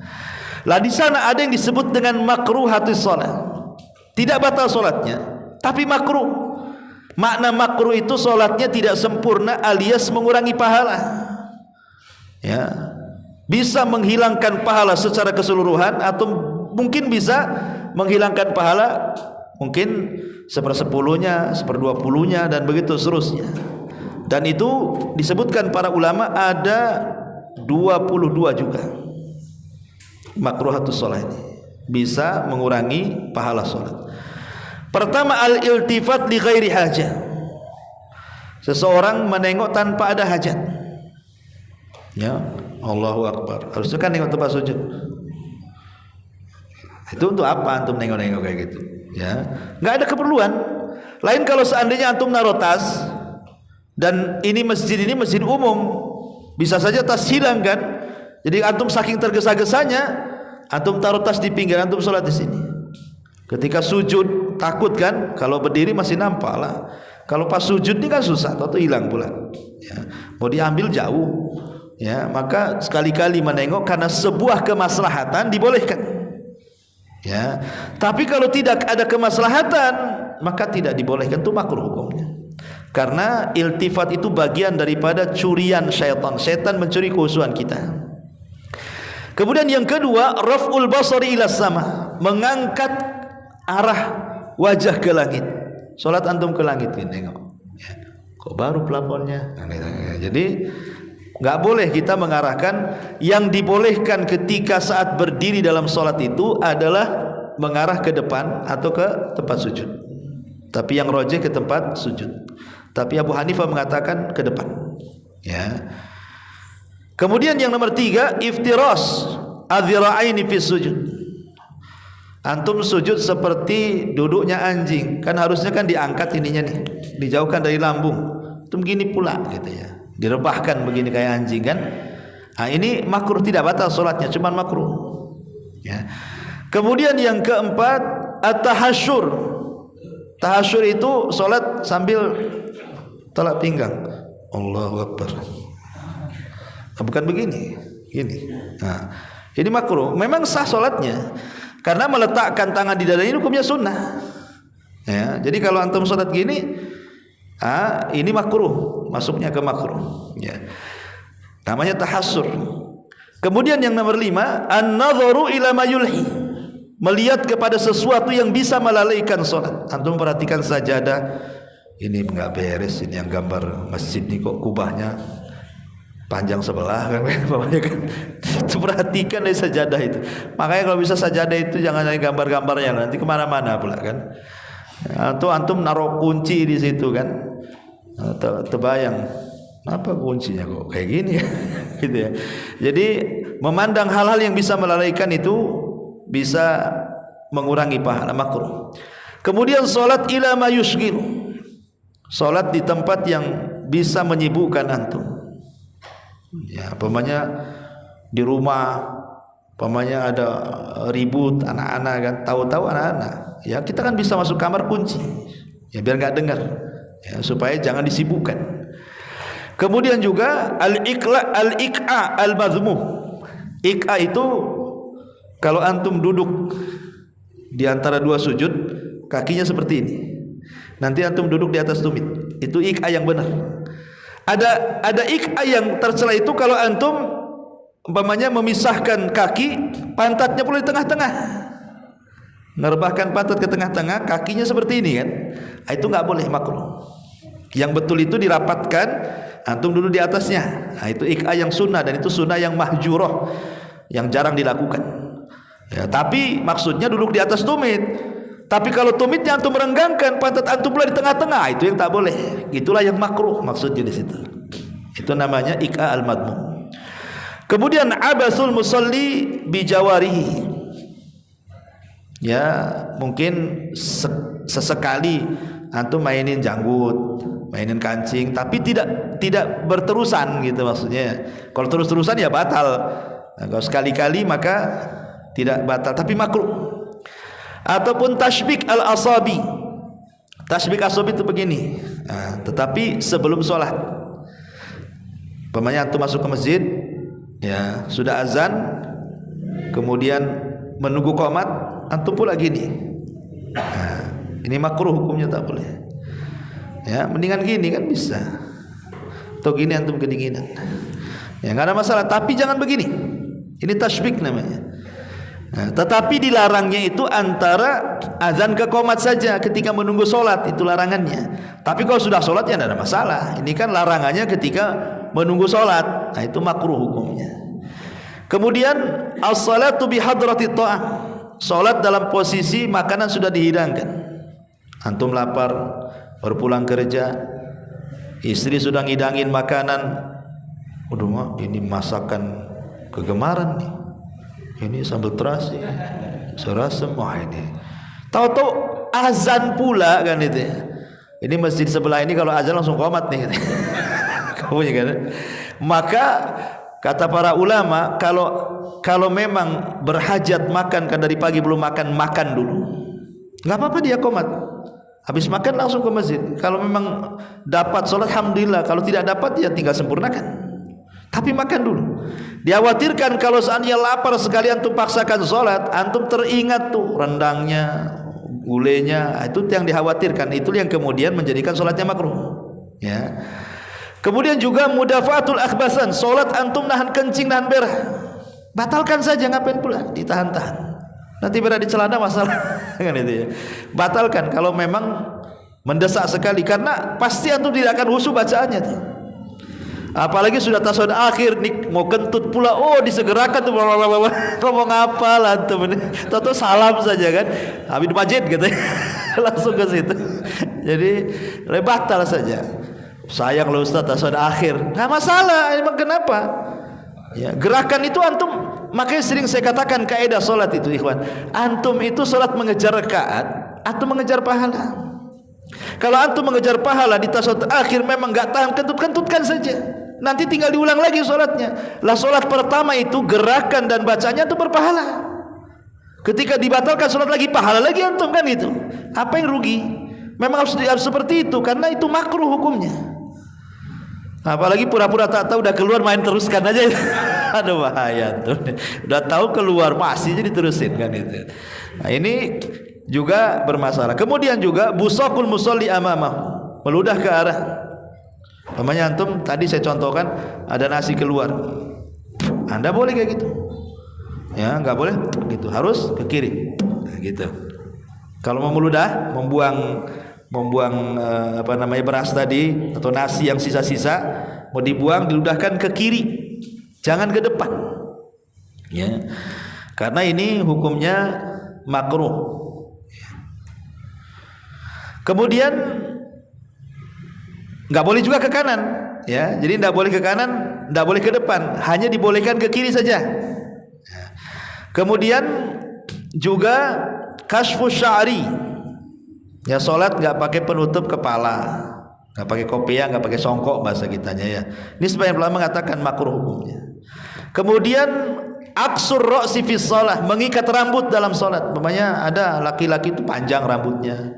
Lah di sana ada yang disebut dengan makruhatus sholat, tidak batal sholatnya, tapi makruh. Makna makruh itu sholatnya tidak sempurna alias mengurangi pahala, ya, bisa menghilangkan pahala secara keseluruhan atau mungkin bisa menghilangkan pahala mungkin 1/10-nya, 1/20-nya dan begitu seterusnya. Dan itu disebutkan para ulama ada 22 juga makruhatus shalah ini, bisa mengurangi pahala salat. Pertama, al-iltifat li ghairi hajah. Seseorang menengok tanpa ada hajat. Ya, Allahu Akbar. Harusnya kan nengok tempat sujud. Itu untuk apa antum nengok-nengok kayak gitu? Ya, nggak ada keperluan. Lain kalau seandainya antum naruh tas dan ini masjid umum, bisa saja tas hilang kan? Jadi antum saking tergesa-gesanya, antum taruh tas di pinggir, antum sholat di sini. Ketika sujud takut kan? Kalau berdiri masih nampak lah. Kalau pas sujud ini kan susah, atau hilang pula. Ya, mau diambil jauh. Ya, maka sekali-kali menengok karena sebuah kemaslahatan dibolehkan. Ya, tapi kalau tidak ada kemaslahatan maka tidak dibolehkan, itu makruh hukumnya. Karena iltifat itu bagian daripada curian syaitan. Syaitan mencuri kekhusyuan kita. Kemudian yang kedua, raf'ul basari ila sama, mengangkat arah wajah ke langit. Salat antum ke langit ini tengok. Ya, kok baru plafonnya? Jadi nggak boleh kita mengarahkan. Yang dibolehkan ketika saat berdiri dalam sholat itu adalah mengarah ke depan atau ke tempat sujud. Tapi yang rajih ke tempat sujud. Tapi Abu Hanifah mengatakan ke depan. Ya. Kemudian yang nomor 3, iftiras adzira'aini fi sujud. Antum sujud seperti duduknya anjing. Kan harusnya kan diangkat ininya nih, dijauhkan dari lambung. Antum gini pula gitu ya. Direbahkan begini kayak anjing kan. Nah, ini makruh, tidak batal salatnya, cuman makruh. Ya. Kemudian yang keempat, at-tahasyur. Tahasyur itu salat sambil tolak pinggang. Allahu Akbar. Nah, bukan begini, gini. Nah, ini makruh. Memang sah salatnya karena meletakkan tangan di dada ini hukumnya sunnah. Ya, jadi kalau antum salat gini, ini makruh, masuknya ke makruh. Ya. Namanya tahassur. Kemudian yang nomor 5, an-nadharu ila ma yulhi, melihat kepada sesuatu yang bisa melalaikan salat. Antum perhatikan sajadah, ini enggak beres, ini yang gambar masjid ini kok kubahnya panjang sebelah kan, kan. Itu perhatikan dari sajadah itu. Makanya kalau bisa sajadah itu jangan ada gambar-gambarnya, nanti kemana-mana pula kan. Atau antum naruh kunci di situ kan, terbayang apa kuncinya kok kayak gini gitu ya. Jadi memandang hal-hal yang bisa melalaikan itu bisa mengurangi pahala, makruh. Kemudian salat ila ma yushghil, salat di tempat yang bisa menyibukkan antum. Ya, umpamanya di rumah, umpamanya ada ribut anak-anak kan, tahu-tahu anak-anak, ya kita kan bisa masuk kamar kunci, ya biar nggak dengar, ya supaya jangan disibukkan. Kemudian juga al-iqa al-mazmuh. Iqa itu kalau antum duduk di antara dua sujud, kakinya seperti ini. Nanti antum duduk di atas tumit. Itu iqa yang benar. Ada iqa yang tercela itu kalau antum umpamanya memisahkan kaki, pantatnya pula di tengah-tengah. Merebahkan pantat ke tengah-tengah, kakinya seperti ini kan. Itu enggak boleh, makruh. Yang betul itu dirapatkan, antum duduk di atasnya. Nah, itu iqa yang sunnah, dan itu sunnah yang mahjurah, yang jarang dilakukan. Ya, tapi maksudnya duduk di atas tumit. Tapi kalau tumitnya antum merenggangkan, pantat antum pula di tengah-tengah, itu yang tak boleh. Itulah yang makruh maksudnya di situ. Itu namanya iqa al-madmum. Kemudian abasul musalli bi jawarihi. Ya, mungkin sesekali antum mainin janggut, mainin kancing, tapi tidak berterusan gitu maksudnya. Kalau terus-terusan ya batal. Nah, kalau sekali-kali maka tidak batal, tapi makruh. Ataupun tashbik al-asabi. Tashbik asabi itu begini. Nah, tetapi sebelum sholat. Umpamanya antum masuk ke masjid, ya sudah azan, kemudian menunggu qomat, antum pula gini. Nah, ini makruh hukumnya, tak boleh. Ya, mendingan gini kan bisa. Atau gini antum kedinginan. Ya, enggak ada masalah, tapi jangan begini. Ini tashbik namanya. Nah, tetapi dilarangnya itu antara azan ke qomat saja ketika menunggu sholat, itu larangannya. Tapi kalau sudah sholat ya tidak ada masalah. Ini kan larangannya ketika menunggu sholat. Nah, itu makruh hukumnya. Kemudian as-salatu bihadrati ta'am, sholat dalam posisi makanan sudah dihidangkan. Antum lapar, baru pulang kerja, istri sudah ngidangin makanan. Udah, ini masakan kegemaran nih. Ini sambal terasi, serasem, wah ini. Tahu-tahu azan pula kan itu ya. Ini masjid sebelah ini kalau azan langsung qomat nih. Kamu kan? Maka kata para ulama, kalau memang berhajat makan kan dari pagi belum makan dulu. Enggak apa-apa dia qomat. Habis makan langsung ke masjid. Kalau memang dapat sholat alhamdulillah, kalau tidak dapat ya tinggal sempurnakan. Tapi makan dulu. Dikhawatirkan kalau seandainya lapar sekali antum paksakan sholat, antum teringat tuh rendangnya, gulenya, itu yang dikhawatirkan. Itu yang kemudian menjadikan sholatnya makruh. Ya. Kemudian juga mudafaatul akhbasan, sholat antum nahan kencing, nahan berah, batalkan saja, ngapain pula ditahan-tahan. Nanti berada di celana masalah kan itu ya. Batalkan kalau memang mendesak sekali, karena pasti antum tidak akan khusyuk bacaannya tuh. Apalagi sudah tasawuf akhir nih, mau kentut pula, oh disegerakan tuh, ngomong apa lah tuh, tahu salam saja kan, habis masjid gitu, langsung ke situ. Jadi batal saja. Sayang loh Ustaz, tasawuf akhir, nggak masalah, emang kenapa? Ya, gerakan itu antum, makanya sering saya katakan kaidah solat itu ikhwan, antum itu solat mengejar rakaat atau mengejar pahala. Kalau antum mengejar pahala di tasawuf akhir memang nggak tahan kentut-kentutkan saja. Nanti tinggal diulang lagi sholatnya. Lah sholat pertama itu gerakan dan bacanya itu berpahala. Ketika dibatalkan sholat lagi, pahala lagi antum kan gitu. Apa yang rugi? Memang harus seperti itu, karena itu makruh hukumnya. Apalagi pura-pura tak tahu, udah keluar main teruskan aja. Aduh bahaya tuh. Udah tahu keluar masih jadi terusin kan itu. Nah, ini juga bermasalah. Kemudian juga busaqul musalli amamah, meludah ke arah. Namanya antum tadi saya contohkan ada nasi keluar, Anda boleh kayak gitu, ya nggak boleh gitu, harus ke kiri, nah, gitu. Kalau mau meludah, membuang apa namanya beras tadi atau nasi yang sisa-sisa mau dibuang, diludahkan ke kiri, jangan ke depan, ya, karena ini hukumnya makruh. Kemudian nggak boleh juga ke kanan, ya. Jadi nggak boleh ke kanan, nggak boleh ke depan, hanya dibolehkan ke kiri saja. Kemudian juga kasfus sya'ri, ya, sholat nggak pakai penutup kepala, nggak pakai kopiah, nggak pakai songkok bahasa kitanya ya. Ini sebagian ulama mengatakan makruh hukumnya. Kemudian aksur ra'si fi shalah, mengikat rambut dalam sholat. Namanya ada laki-laki itu panjang rambutnya,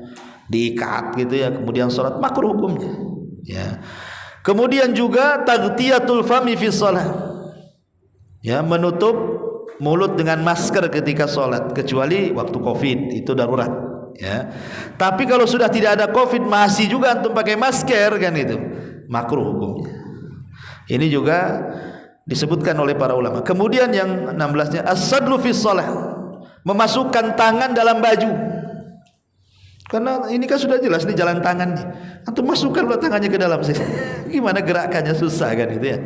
diikat gitu ya, kemudian sholat, makruh hukumnya. Ya. Kemudian juga taghtiyatul fami fi shalah, ya, menutup mulut dengan masker ketika sholat, kecuali waktu Covid itu darurat, ya. Tapi kalau sudah tidak ada Covid masih juga antum pakai masker kan, itu makruh hukumnya. Ini juga disebutkan oleh para ulama. Kemudian yang 16-nya as-sadlu fi shalah, memasukkan tangan dalam baju. Karena ini kan sudah jelas nih jalan tangan nih, antum masukkan tangannya ke dalam sih. Gimana gerakannya, susah kan itu ya.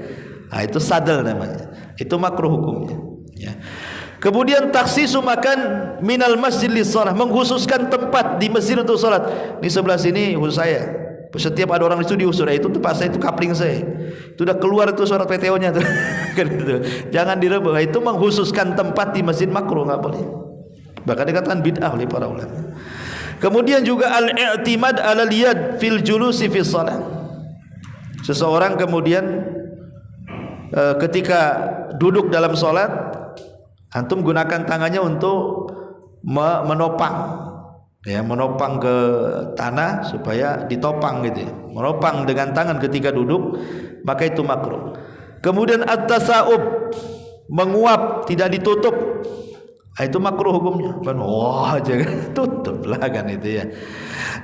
Nah, itu sadal namanya. Itu makruh hukumnya, ya. Kemudian taksisu makan minal masjid lis shalah, mengkhususkan tempat di masjid untuk salat. Di sebelah sini khusus saya. Setiap ada orang itu diusur, itu tempat saya, itu kapling saya. Itu udah keluar itu surat PTO-nya tuh. Kan itu. Jangan direbut. Itu mengkhususkan tempat di masjid makruh, enggak boleh. Bahkan dikatakan bid'ah oleh para ulama. Kemudian juga al-i'timad 'ala al-yad fil julusi fi shalah. Seseorang kemudian ketika duduk dalam salat, antum gunakan tangannya untuk menopang, ya, menopang ke tanah supaya ditopang gitu ya. Menopang dengan tangan ketika duduk, maka itu makruh. Kemudian at-tasa'ub, menguap tidak ditutup, itu makruh hukumnya. Wah, jangan tutup lah kan itu ya.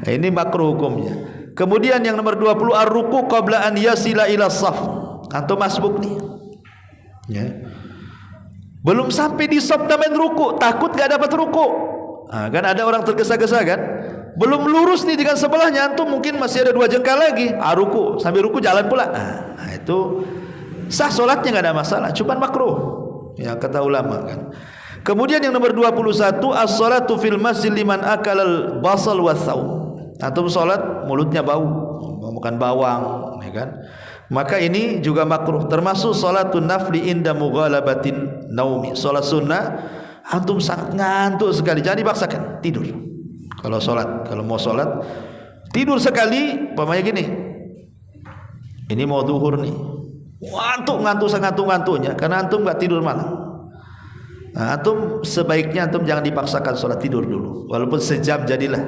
Nah, ini makruh hukumnya. Kemudian yang nomor 20 ar-ruku qabla an yasila ila shaf. Antum masbuk nih, ya, Belum sampai di sabda main ruku, takut gak dapat ruku. Kan ada orang tergesa-gesa kan, belum lurus nih dengan sebelahnya, antum mungkin masih ada 2 jengkal lagi, ruku, sambil ruku jalan pula. Itu sah solatnya nggak ada masalah, cuman makruh. Ya kata ulama kan. Kemudian yang nomor 21, as-salatu fil masjid liman akalal basal wasaum. Antum solat mulutnya bau, makan bawang, ya kan? Maka ini juga makruh. Termasuk salatun nafli inda mughalabatin naumi. Salat sunnah antum sangat ngantuk sekali, jangan dipaksakan, tidur. Kalau solat, kalau mau solat tidur sekali, umpamanya gini, ini mau duhur nih, ngantuk sengantuk-ngantuknya karena antum nggak tidur malam. Antum sebaiknya antum jangan dipaksakan solat tidur dulu, walaupun sejam jadilah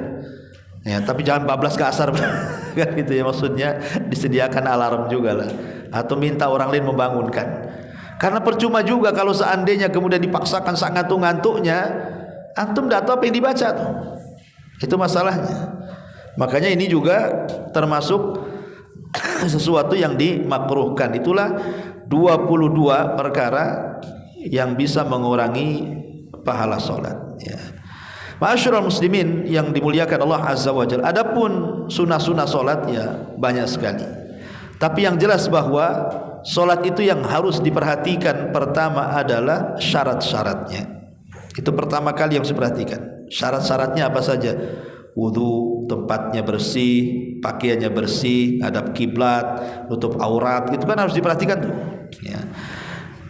ya, tapi jangan bablas ke asar kan gitu ya, maksudnya disediakan alarm juga lah, atau minta orang lain membangunkan. Karena percuma juga kalau seandainya kemudian dipaksakan sangat ngantuk-ngantuknya, antum tidak tahu apa yang dibaca tuh. Itu masalahnya. Makanya ini juga termasuk sesuatu yang dimakruhkan. Itulah 22 perkara yang bisa mengurangi pahala solat ya. Ma'asyiral muslimin yang dimuliakan Allah Azza wa Jalla. Adapun sunnah-sunnah solat ya banyak sekali. Tapi yang jelas bahwa solat itu yang harus diperhatikan pertama adalah syarat-syaratnya. Itu pertama kali yang harus diperhatikan. Syarat-syaratnya apa saja? Wudu, tempatnya bersih, pakaiannya bersih, hadap kiblat, tutup aurat, itu kan harus diperhatikan tuh. Ya.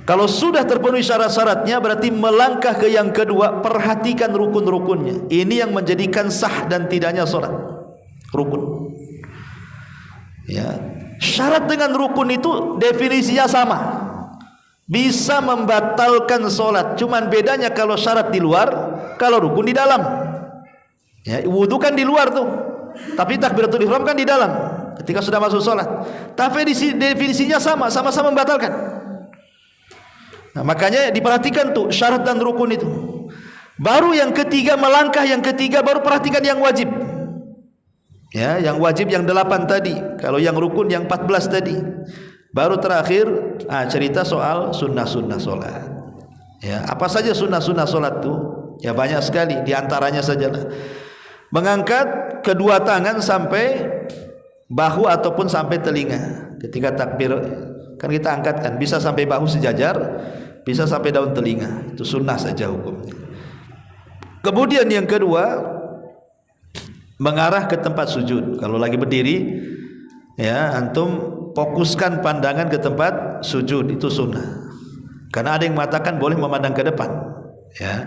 Kalau sudah terpenuhi syarat-syaratnya, berarti melangkah ke yang kedua, perhatikan rukun-rukunnya. Ini yang menjadikan sah dan tidaknya solat. Rukun. Ya. Syarat dengan rukun itu definisinya sama, bisa membatalkan solat. Cuman bedanya kalau syarat di luar, kalau rukun di dalam. Ya, wudu kan di luar tuh, tapi takbiratul ihram kan di dalam. Ketika sudah masuk solat, tapi definisinya sama, sama-sama membatalkan. Nah, makanya diperhatikan tuh syarat dan rukun itu. Baru yang ketiga, melangkah yang ketiga, baru perhatikan yang wajib. Ya, yang wajib yang 8 tadi. Kalau yang rukun yang 14 tadi. Baru terakhir cerita soal sunnah-sunnah solat. Ya, apa saja sunnah-sunnah solat itu? Ya banyak sekali. Di antaranya sajalah mengangkat kedua tangan sampai bahu ataupun sampai telinga. Ketika takbir kan kita angkatkan, bisa sampai bahu sejajar, bisa sampai daun telinga. Itu sunnah saja hukumnya. Kemudian yang kedua, mengarah ke tempat sujud. Kalau lagi berdiri, ya antum fokuskan pandangan ke tempat sujud, itu sunnah. Karena ada yang mengatakan boleh memandang ke depan. Ya.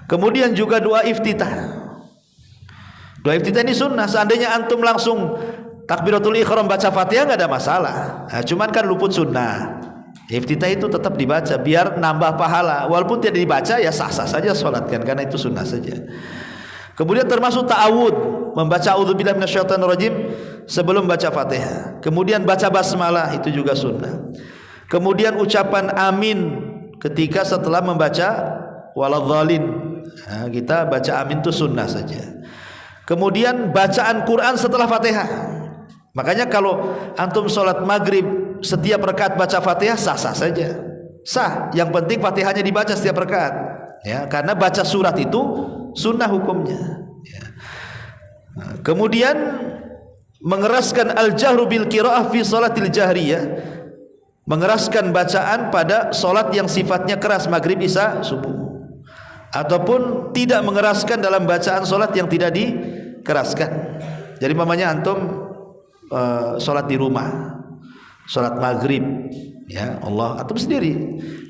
Kemudian juga doa iftitah. Doa iftitah ini sunnah. Seandainya antum langsung takbiratul ihram baca Fatihah nggak ada masalah. Nah, cuman kan luput sunnah. Iftitah itu tetap dibaca biar nambah pahala. Walaupun tidak dibaca ya sah-sah saja sholat kan, karena itu sunnah saja. Kemudian termasuk ta'awud, membaca a'udzubillahi minasyaitonir rajim sebelum baca Fatihah. Kemudian baca basmalah, itu juga sunnah. Kemudian ucapan amin ketika setelah membaca waladhdallin. Nah, kita baca amin itu sunnah saja. Kemudian bacaan Quran setelah Fatihah. Makanya kalau antum sholat maghrib setiap rakaat baca Fatihah sah-sah saja. Sah, yang penting Fatihahnya dibaca setiap rakaat. Ya, karena baca surat itu sunnah hukumnya. Ya. Nah, kemudian mengeraskan al-jahru bil qiraah fi salatil jahriyah, mengeraskan bacaan pada solat yang sifatnya keras, maghrib, isya, subuh. Ataupun tidak mengeraskan dalam bacaan solat yang tidak dikeraskan. Jadi mamanya antum solat di rumah, solat maghrib, ya Allah, antum sendiri,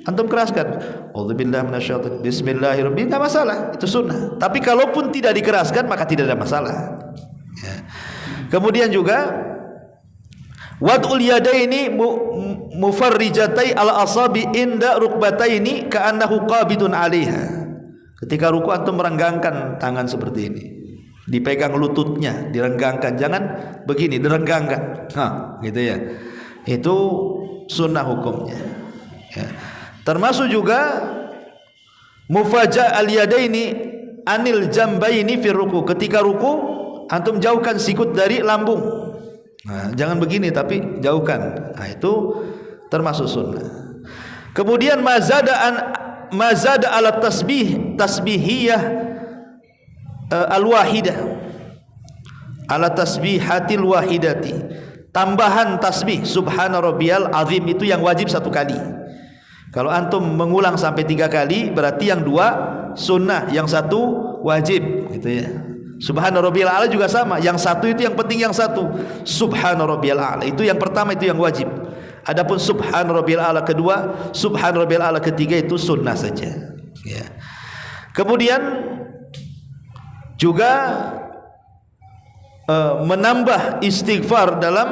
antum keraskan, A'udzubillahi minasyaitonir rajim, Bismillahirrahmanirrahim, tidak masalah, itu sunnah. Tapi kalaupun tidak dikeraskan maka tidak ada masalah. Ya. Kemudian juga wad'ul yadaini mufarrijatai al-asabi inda rukbataini ka'annahu qabidun 'alaiha. Ketika ruku antum merenggangkan tangan seperti ini, dipegang lututnya, direnggangkan, jangan begini, direnggangkan, gitu ya. Itu sunnah hukumnya. Ya. Termasuk juga mufaja al-yadaini anil jambaini fi ruku. Ketika ruku antum jauhkan sikut dari lambung. Nah, jangan begini tapi jauhkan. Nah, itu termasuk sunnah. Kemudian mazada mazada ala tasbihiyah al-wahidah, ala tasbihatil wahidati, tambahan tasbih subhana rabbiyal azim itu yang wajib 1 kali. Kalau antum mengulang sampai 3 kali berarti yang 2 sunnah, yang 1 wajib gitu ya. Subhana rabbiyal a'la juga sama, yang 1 itu yang penting, yang 1 subhana rabbiyal a'la itu yang pertama, itu yang wajib. Adapun subhana rabbiyal a'la kedua, subhana rabbiyal a'la ketiga itu sunnah saja ya. Kemudian juga menambah istighfar dalam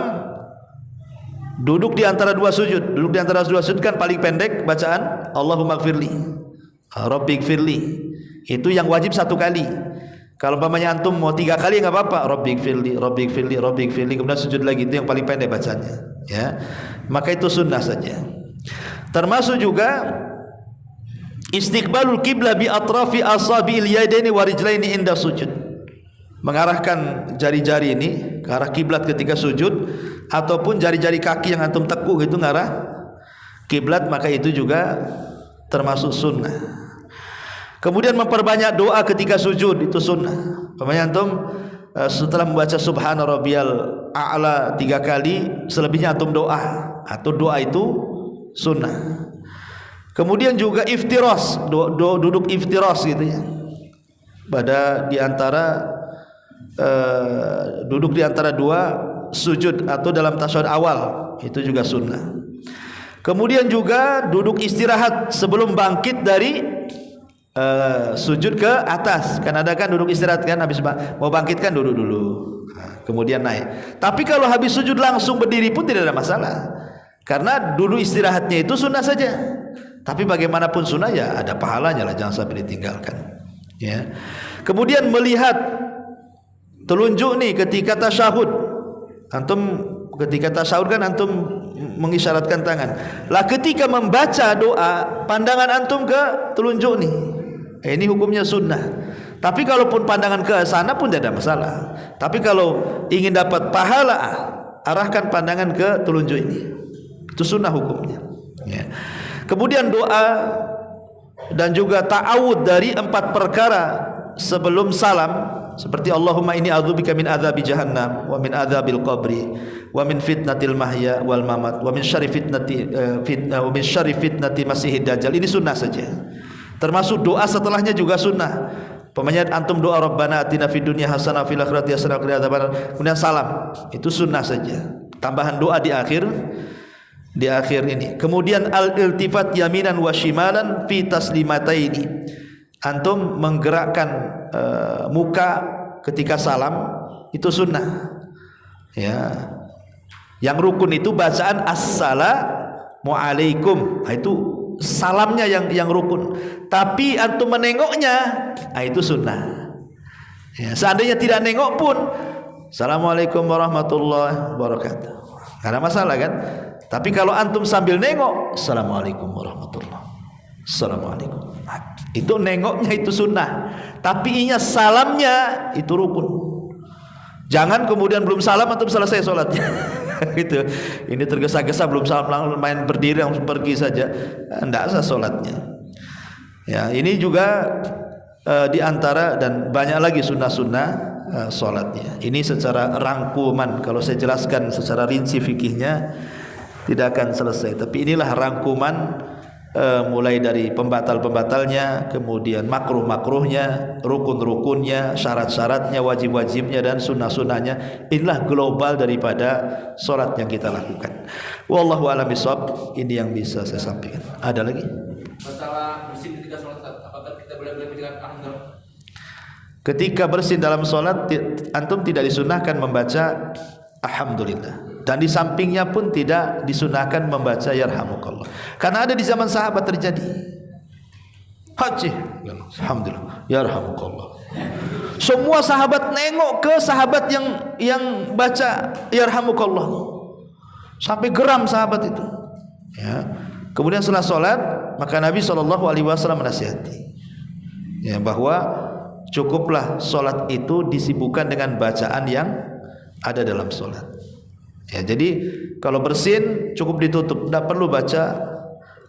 duduk di antara 2 sujud. Duduk di antara 2 sujud kan paling pendek bacaan Allahumma gfirli, Rabbighfirli, itu yang wajib 1 kali. Kalau umpamanya antum mau 3 kali enggak apa-apa, Rabbighfirli, Rabbighfirli, Rabbighfirli, kemudian sujud lagi, itu yang paling pendek bacanya ya. Maka itu sunnah saja. Termasuk juga istiqbalul qiblah bi atrafi asabi'il yadaini wa rijlaini inda sujud, mengarahkan jari-jari ini ke arah kiblat ketika sujud, ataupun jari-jari kaki yang antum tekuk itu ngarah kiblat, maka itu juga termasuk sunnah. Kemudian memperbanyak doa ketika sujud itu sunnah. Umpamanya antum setelah membaca subhana rabbiyal a'la 3 kali, selebihnya antum doa, atau doa itu sunnah. Kemudian juga iftiras, duduk iftiras gitu ya, pada di antara duduk di antara 2 sujud atau dalam tasyahud awal, itu juga sunnah. Kemudian juga duduk istirahat sebelum bangkit dari sujud ke atas, kan ada kan duduk istirahat kan, habis mau bangkit kan duduk dulu, kemudian naik. Tapi kalau habis sujud langsung berdiri pun tidak ada masalah, karena duduk istirahatnya itu sunnah saja. Tapi bagaimanapun sunnah ya ada pahalanya lah, jangan sampai ditinggalkan ya. Kemudian melihat telunjuk nih ketika tasyahud, antum ketika tasyahud kan antum mengisyaratkan tangan. Lah ketika membaca doa, pandangan antum ke telunjuk nih, ini hukumnya sunnah. Tapi kalaupun pandangan ke sana pun tidak ada masalah. Tapi kalau ingin dapat pahala, arahkan pandangan ke telunjuk ini, itu sunnah hukumnya ya. Kemudian doa dan juga ta'awud dari 4 perkara sebelum salam, seperti Allahumma inni a'udzubika min adzabi jahannam wa min adzabil qabri wa min fitnatil mahya wal mamat wa min syarri fitnati masihid dajjal. Ini sunnah saja. Termasuk doa setelahnya juga sunnah. Pemanya antum doa Rabbana atina fid dunya hasanah fil akhirati hasanah wa qina adzabannar, kemudian salam, itu sunnah saja. Tambahan doa di akhir ini. Kemudian al-iltifat yaminan wa shimalan fi taslimataini, antum menggerakkan muka ketika salam, itu sunnah ya. Yang rukun itu bacaan assalamu alaikum, itu salamnya yang rukun. Tapi antum menengoknya, itu sunnah ya. Seandainya tidak nengok pun, assalamualaikum warahmatullahi wabarakatuh, gak ada masalah kan. Tapi kalau antum sambil nengok, assalamualaikum warahmatullahi, assalamualaikum, itu nengoknya itu sunnah. Tapi inya salamnya itu rukun. Jangan kemudian belum salam antum selesai sholatnya gitu. Ini tergesa-gesa belum salam main berdiri langsung pergi saja, tidak sah sholatnya ya. Ini juga di antara dan banyak lagi sunnah-sunnah sholatnya. Ini secara rangkuman, kalau saya jelaskan secara rinci fikihnya tidak akan selesai. Tapi inilah rangkuman mulai dari pembatal-pembatalnya, kemudian makruh-makruhnya, rukun-rukunnya, syarat-syaratnya, wajib-wajibnya, dan sunnah-sunnahnya. Inilah global daripada sholat yang kita lakukan. Wallahu a'lam bishawab. Ini yang bisa saya sampaikan. Ada lagi? Masalah bersin ketika sholat, apakah kita boleh membaca alhamdulillah? Ketika bersin dalam sholat, antum tidak disunahkan membaca alhamdulillah. Dan di sampingnya pun tidak disunahkan membaca yarhamukallah, karena ada di zaman sahabat terjadi. Haji, alhamdulillah, yarhamukallah. Semua sahabat nengok ke sahabat yang baca yarhamukallah, sampai geram sahabat itu ya. Kemudian setelah sholat, maka Nabi SAW menasihati ya, bahwa cukuplah sholat itu disibukkan dengan bacaan yang ada dalam sholat ya. Jadi kalau bersin cukup ditutup, tidak perlu baca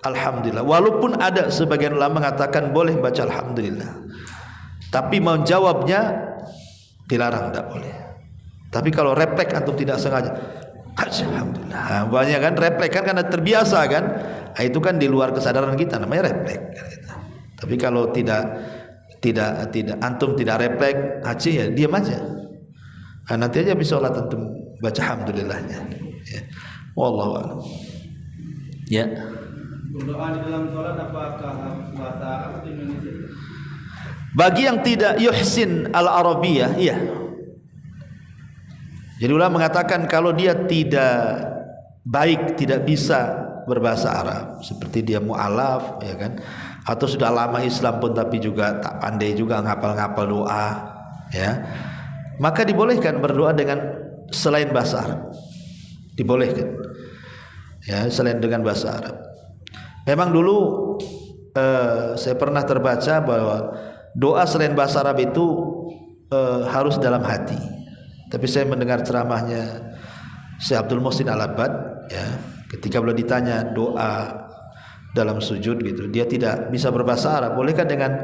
alhamdulillah. Walaupun ada sebagian ulama mengatakan boleh baca alhamdulillah, tapi mau jawabnya dilarang, tidak boleh. Tapi kalau refleks antum tidak sengaja, alhamdulillah, banyak kan refleks kan karena terbiasa kan, itu kan di luar kesadaran kita, namanya refleks kan gitu. Tapi kalau tidak antum tidak refleks aja, ya diam aja. Nah, nanti aja bisa sholat antum baca alhamdulillahnya. Ya. Wallahu a'lam. Ya. Berdoa di dalam sholat apakah harus bahasa Arab atau Indonesia? Bagi yang tidak yuhsin al-arabiyah, iya. Jadi ulama mengatakan kalau dia tidak baik, tidak bisa berbahasa Arab, seperti dia mu'alaf, ya kan, atau sudah lama Islam pun tapi juga tak pandai juga ngapal-ngapal doa, ya, maka dibolehkan berdoa dengan selain bahasa Arab, dibolehkan, ya, selain dengan bahasa Arab. Memang dulu saya pernah terbaca bahwa doa selain bahasa Arab itu harus dalam hati. Tapi saya mendengar ceramahnya Syekh Abdul Muhsin Al-Abbad, ya, ketika beliau ditanya doa dalam sujud gitu, dia tidak bisa berbahasa Arab, bolehkah dengan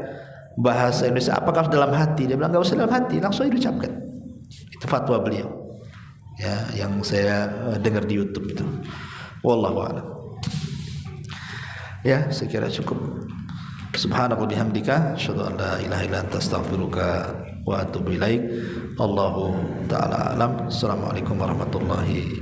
bahasa Indonesia? Apakah dalam hati? Dia bilang enggak usah dalam hati, langsung diucapkan. Itu fatwa beliau, ya, yang saya dengar di YouTube itu. Wallahu a'lam. Ya, saya kira cukup. Subhanallah bihamdika, asyhadu an la ilaha illa anta, astaghfiruka wa atubu ilaik. Allahu ta'ala alam. Assalamualaikum warahmatullahi